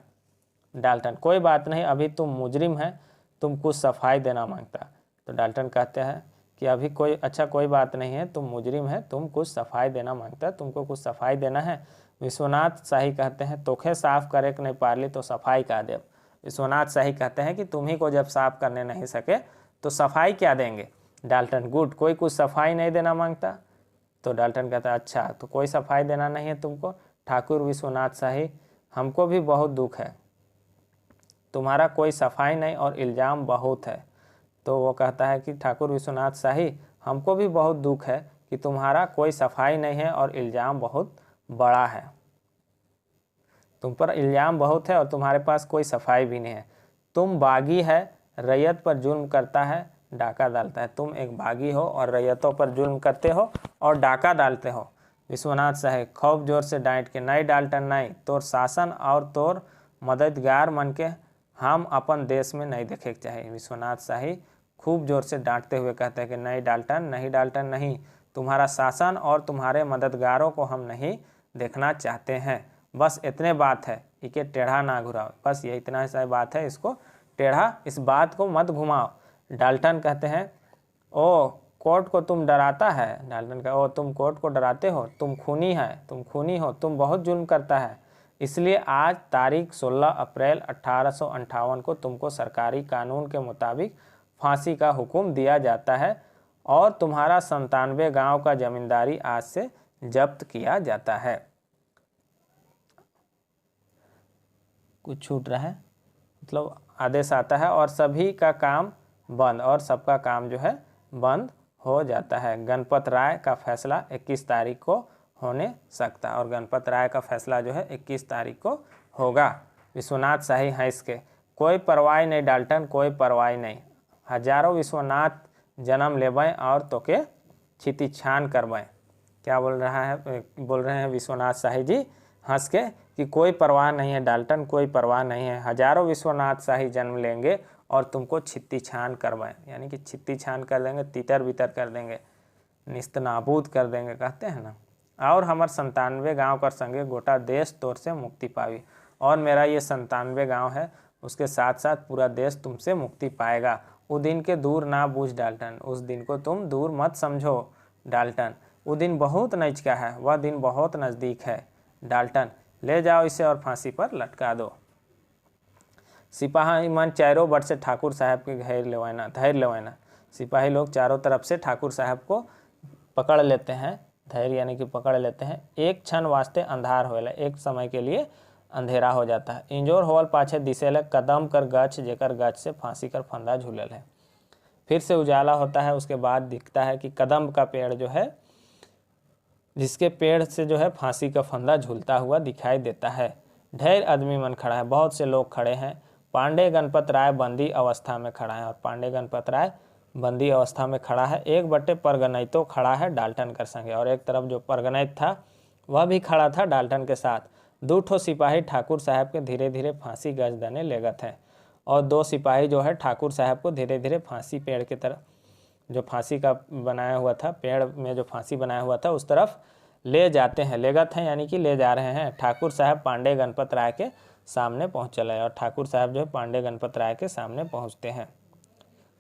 डाल्टन, कोई बात नहीं, अभी तुम मुजरिम है, तुम कुछ सफाई देना मांगता। तो डाल्टन कहते हैं कि अभी कोई अच्छा कोई बात नहीं है, तुम मुजरिम है, तुम कुछ सफाई देना मांगता, तुमको कुछ सफाई देना है। विश्वनाथ शाही कहते हैं तोखे साफ करे कि नहीं पारली तो सफाई का देव। विश्वनाथ शाही कहते हैं कि तुम ही को जब साफ करने नहीं सके तो सफाई क्या देंगे। डाल्टन, गुड, कोई कुछ सफाई नहीं देना मांगता। तो डाल्टन कहता है अच्छा तो कोई सफाई देना नहीं है तुमको। ठाकुर विश्वनाथ शाही, हमको भी बहुत दुख है, तुम्हारा कोई सफाई नहीं और इल्ज़ाम बहुत है। तो वो कहता है कि ठाकुर विश्वनाथ शाही, हमको भी बहुत दुख है कि तुम्हारा कोई सफाई नहीं है और इल्ज़ाम बहुत बड़ा है, तुम पर इल्ज़ाम बहुत है और तुम्हारे पास कोई सफाई भी नहीं है। तुम बागी है, रैयत पर जुल्म करता है, डाका डालता है। तुम एक बागी हो और रैयतों पर जुल्म करते हो और डाका डालते हो। विश्वनाथ शाही खूब जोर से डांट के, नहीं डाल्टन नहीं, तोर शासन और तोर मददगार मन के हम अपन देश में नहीं देखे के चाहिए। विश्वनाथ शाही खूब जोर से डांटते हुए कहते हैं कि नहीं डाल्टन नहीं, डाल्टन नहीं, तुम्हारा शासन और तुम्हारे मददगारों को हम नहीं देखना चाहते हैं, बस इतने बात है, इके टेढ़ा ना घुराओ, बस ये इतना सा बात है, इसको टेढ़ा, इस बात को मत घुमाओ। डाल्टन कहते हैं ओ कोर्ट को तुम डराता है। डाल्टन का, ओ तुम कोर्ट को डराते हो, तुम खूनी है, तुम खूनी हो, तुम बहुत जुल्म करता है, इसलिए आज तारीख 16 अप्रैल 1858 को तुमको सरकारी कानून के मुताबिक फांसी का हुक्म दिया जाता है और तुम्हारा 97 गांव का जमींदारी आज से जब्त किया जाता है। कुछ छूट रहा है, मतलब आदेश आता है और सभी का काम बंद, और सबका काम जो है बंद हो जाता है। गणपत राय का फैसला 21 तारीख को होने सकता है, और गणपत राय का फैसला जो है 21 तारीख को होगा। विश्वनाथ शाही हैं इसके, कोई परवाह नहीं डाल्टन, कोई परवाह नहीं, हजारों विश्वनाथ जन्म लेबें और तोके छिति छान करबें। क्या बोल रहे हैं विश्वनाथ शाही जी हंस के कि कोई परवाह नहीं है डाल्टन, कोई परवाह नहीं है, हजारों विश्वनाथ शाही जन्म लेंगे और तुमको छित्ती छान करवाएं, यानी कि छित्ती छान कर देंगे, तितर बितर कर देंगे, निस्तनाबूद कर देंगे कहते हैं ना। और हमार 97 गाँव कर संगे गोटा देश तोर से मुक्ति पावी, और मेरा ये 97 गाँव है उसके साथ साथ पूरा देश तुमसे मुक्ति पाएगा। वो दिन के दूर ना बूझ डाल्टन, उस दिन को तुम दूर मत समझो डाल्टन, वो दिन बहुत नजदीक है, वह दिन बहुत नज़दीक है डाल्टन, ले जाओ इसे और फांसी पर लटका दो। सिपाही मन चारों बट से ठाकुर साहब के धैर्य लेवाना। सिपाही लोग चारों तरफ से ठाकुर साहब को पकड़ लेते हैं, धैर्य यानी कि पकड़ लेते हैं। एक क्षण वास्ते अंधार होएला, एक समय के लिए अंधेरा हो जाता है। इंजोर होवल पाछे दिसेला कदम कर गछ, जेकर गछ से फांसी कर फंदा झूलल है। फिर से उजाला होता है, उसके बाद दिखता है कि कदम का पेड़ जो है, जिसके पेड़ से जो है फांसी का फंदा झूलता हुआ दिखाई देता है। ढेर आदमी मन खड़ा है, बहुत से लोग खड़े हैं। पांडे गणपत राय बंदी अवस्था में खड़ा है, और पांडे गणपत राय बंदी अवस्था में खड़ा है। एक बट्टे परगनैतो खड़ा है डाल्टन कर संगे, और एक तरफ जो परगनैत था वह भी खड़ा था डाल्टन के साथ। 2 ठो सिपाही ठाकुर साहब के धीरे धीरे फांसी गज देने लेगत है, और 2 सिपाही जो है ठाकुर साहब को धीरे धीरे फांसी पेड़ की तरफ, जो फांसी का बनाया हुआ था, पेड़ में जो फांसी बनाया हुआ था उस तरफ ले जाते हैं, लेगत हैं यानी कि ले जा रहे हैं। ठाकुर साहब पांडे गणपत राय के सामने पहुँच चले, और ठाकुर साहब जो है पांडे गणपत राय के सामने पहुँचते हैं।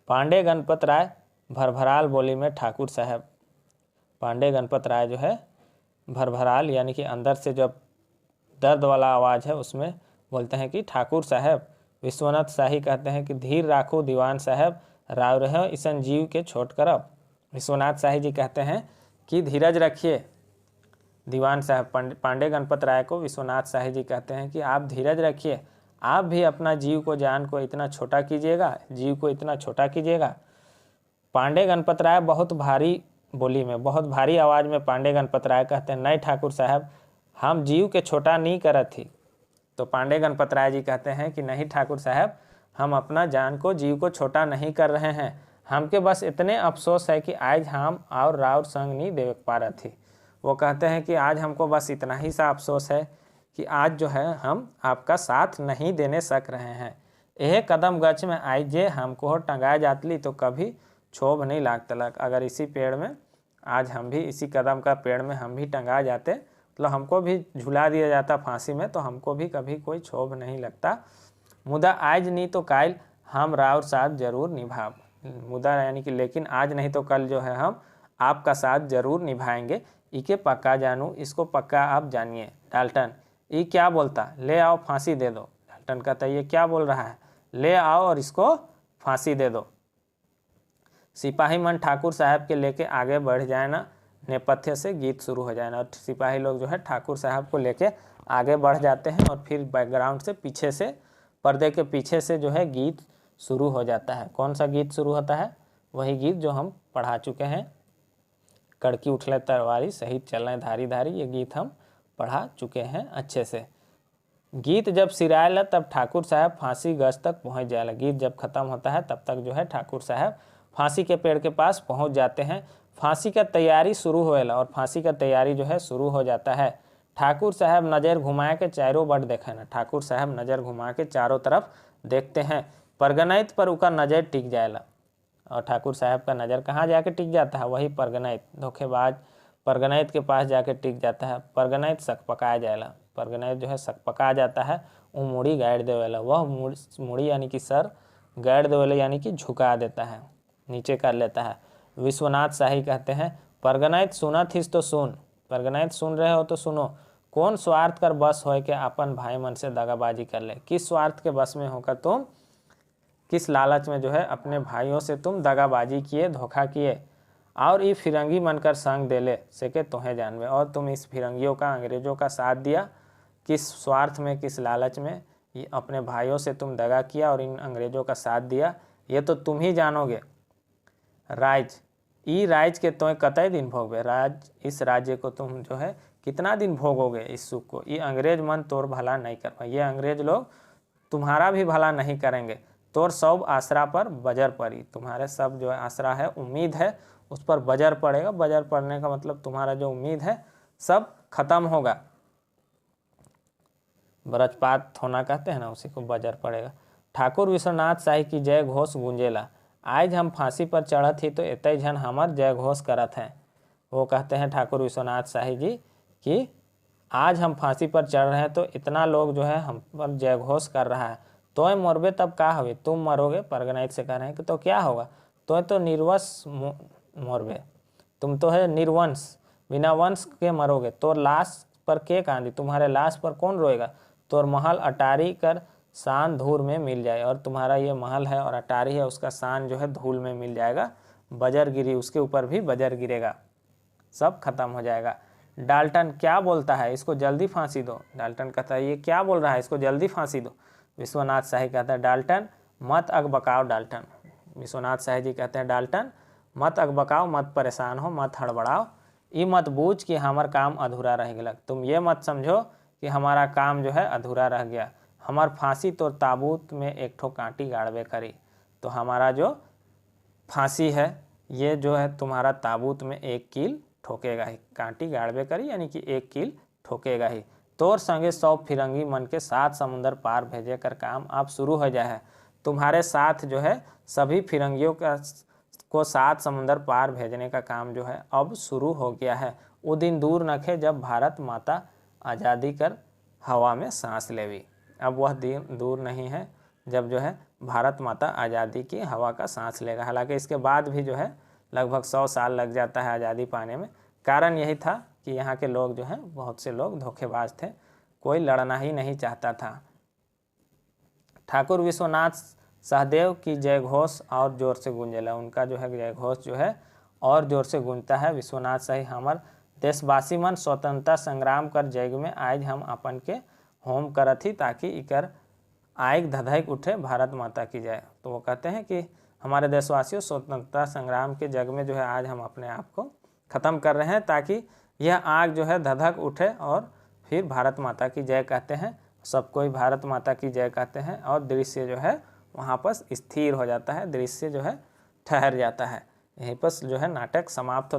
पांडे गणपत राय भरभराल बोली में ठाकुर साहब, पांडे गणपत राय जो है भरभराल यानी कि अंदर से जब दर्द वाला आवाज़ है उसमें बोलते हैं कि ठाकुर साहब। विश्वनाथ शाही कहते हैं कि धीर राखो दीवान साहब, राव रहे इसन जीव के छोट करब। विश्वनाथ शाही जी कहते हैं कि धीरज रखिए दीवान साहब। पांडे गणपत राय को विश्वनाथ शाही जी कहते हैं कि आप धीरज रखिए, आप भी अपना जीव को, जान को इतना छोटा कीजिएगा, जीव को इतना छोटा कीजिएगा। पांडे गणपत राय बहुत भारी बोली में, बहुत भारी आवाज़ में पांडे गणपत राय कहते हैं, नहीं ठाकुर साहब, हम जीव के छोटा नहीं करत थी। तो पांडे गणपत राय जी कहते हैं कि नहीं ठाकुर साहब, हम अपना जान को, जीव को छोटा नहीं कर रहे हैं, हमके बस इतने अफसोस है कि आज हम और राउर संग नहीं दे पा रहे थी। वो कहते हैं कि आज हमको बस इतना ही सा अफसोस है कि आज जो है हम आपका साथ नहीं देने सक रहे हैं। यह कदम गछ में आई जे हमको टंगा जातली तो कभी क्षोभ नहीं लागतलक। अगर इसी पेड़ में आज हम भी, इसी कदम का पेड़ में हम भी टंगा जाते, मतलब हमको भी झुला दिया जाता फांसी में, तो हमको भी कभी कोई क्षोभ नहीं लगता। मुदा आज नहीं तो काल हम राउर साथ जरूर निभाव। मुदा यानी कि लेकिन आज नहीं तो कल जो है हम आपका साथ जरूर निभाएंगे। इके पक्का जानू, इसको पक्का आप जानिए। डाल्टन, ये क्या बोलता, ले आओ फांसी दे दो। डाल्टन कहता ये क्या बोल रहा है, ले आओ और इसको फांसी दे दो। सिपाही मन ठाकुर साहब के लेके आगे बढ़ जाए ना, नेपथ्य से गीत शुरू हो जाए ना, और सिपाही लोग जो है ठाकुर साहब को लेके आगे बढ़ जाते हैं, और फिर बैकग्राउंड से, पीछे से, पर्दे के पीछे से जो है गीत शुरू हो जाता है। कौन सा गीत शुरू होता है, वही गीत जो हम पढ़ा चुके हैं, कड़की उठले तरवारी सहित चलें धारी धारी, ये गीत हम पढ़ा चुके हैं अच्छे से। गीत जब सिरायला तब ठाकुर साहब फांसी गज तक पहुंच जाएगा। गीत जब खत्म होता है तब तक जो है ठाकुर साहब फांसी के पेड़ के पास पहुंच जाते हैं। फांसी का तैयारी शुरू होएला, और फांसी का तैयारी जो है शुरू हो जाता है। ठाकुर साहब नज़र घुमा के चारों बट देखे ना, ठाकुर साहब नज़र घुमा के चारों तरफ देखते हैं। परगनैत पर उनका नज़र टिक जाएला, और ठाकुर साहब का नज़र कहाँ जाके टिक जाता है, वही परगनैत, धोखेबाज परगनैत के पास जाके टिक जाता है। परगनैत सकपका जाएला, परगनैत जो है सकपका जाता है, वो मुड़ी गाड़ देवेला, वह मुड़ी यानी कि सर गाड़ देवेला, यानी कि झुका देता है, नीचे कर लेता है। विश्वनाथ शाही कहते हैं, परगनैत सुनत हिस तो सुन, परगनैत सुन रहे हो तो सुनो, कौन स्वार्थ कर बस हो के अपन भाई मन से दगाबाजी कर ले। किस स्वार्थ के बस में होकर तुम, किस लालच में जो है अपने भाइयों से तुम दगाबाजी किए, धोखा किए, और ये फिरंगी मनकर संग दे ले सके तुम्हें जानवे। और तुम इस फिरंगियों का, अंग्रेजों का साथ दिया, किस स्वार्थ में, किस लालच में, ये अपने भाइयों से तुम दगा किया और इन अंग्रेजों का साथ दिया, ये तो तुम ही जानोगे। राज, ई राज के तुम्हें कतई दिन भोगवे, राज, इस राज्य को तुम जो है कितना दिन भोगोगे इस सुख को। ये अंग्रेज मन तोर भला नहीं कर पाए, ये अंग्रेज लोग तुम्हारा भी भला नहीं करेंगे। तोर सब आसरा पर बजर पड़ी, तुम्हारे सब जो है आसरा है, उम्मीद है, उस पर बजर पड़ेगा। बजर पड़ने का मतलब तुम्हारा जो उम्मीद है सब खत्म होगा। वज्रपात होना कहते हैं ना, उसी को बजर पड़ेगा। ठाकुर विश्वनाथ शाही की जय घोष गूंजेला, आज हम फांसी पर चढ़त ही तो एतय झन हमर जय घोष करत हैं। वो कहते हैं ठाकुर विश्वनाथ शाही जी कि आज हम फांसी पर चढ़ रहे हैं तो इतना लोग जो है हम पर जय घोष कर रहा है। तोय मरबे तब क्या होगे, तुम मरोगे। परगनाइट से कह रहे हैं कि तो क्या होगा, तो निर्वंश मरबे, तुम तो है निर्वंश, बिना वंश के मरोगे। तोर लाश पर के कांदी, तुम्हारे लाश पर कौन रोएगा। तोर महल अटारी कर शान धूल में मिल जाए, और तुम्हारा ये महल है और अटारी है, उसका शान जो है धूल में मिल जाएगा। बजर गिरी, उसके ऊपर भी बजर गिरेगा, सब खत्म हो जाएगा। डाल्टन क्या बोलता है, इसको जल्दी फांसी दो। डाल्टन कहता है ये क्या बोल रहा है, इसको जल्दी फांसी दो। विश्वनाथ शाही कहता है डाल्टन मत अकबकाओ। डाल्टन, विश्वनाथ शाही जी कहते हैं डाल्टन मत अकबकाओ, मत परेशान हो, मत हड़बड़ाओ। ये मत बूझ कि हमारा काम अधूरा रह गया, तुम ये मत समझो कि हमारा काम जो है अधूरा रह गया। हमार फांसी तो ताबूत में एक ठो कांटी गाड़बे करी, तो हमारा जो फांसी है ये जो है तुम्हारा ताबूत में एक कील ठोकेगा ही। कांटी गाड़बे करी यानी कि एक कील ठोकेगा ही। तोर संगे 100 फिरंगी मन के 7 समुंदर पार भेजे कर काम अब शुरू हो जाए है। तुम्हारे साथ जो है सभी फिरंगियों का को 7 समुंदर पार भेजने का काम जो है अब शुरू हो गया है। वो दिन दूर नखे जब भारत माता आज़ादी कर हवा में सांस लेवी। अब वह दिन दूर नहीं है जब जो है भारत माता आज़ादी की हवा का सांस लेगा। हालांकि इसके बाद भी जो है लगभग 100 साल लग जाता है आज़ादी पाने में। कारण यही था कि यहाँ के लोग जो हैं बहुत से लोग धोखेबाज थे, कोई लड़ना ही नहीं चाहता था। ठाकुर विश्वनाथ सहदेव की जय घोष और जोर से गूंजेला, उनका जो है जय घोष जो है और जोर से गूंजता है। विश्वनाथ शाही हमर देशवासी मन स्वतंत्रता संग्राम कर जग में आज हम अपन के होम करत ही, ताकि इकर आयक धधक उठे भारत माता की जय। तो वो कहते हैं कि हमारे देशवासियों स्वतंत्रता संग्राम के जग में जो है आज हम अपने आप को ख़त्म कर रहे हैं, ताकि यह आग जो है धधक उठे और फिर भारत माता की जय कहते हैं। सब कोई भारत माता की जय कहते हैं और दृश्य जो है वहाँ पर स्थिर हो जाता है, दृश्य जो है ठहर जाता है। यहीं पर जो है नाटक समाप्त होता है।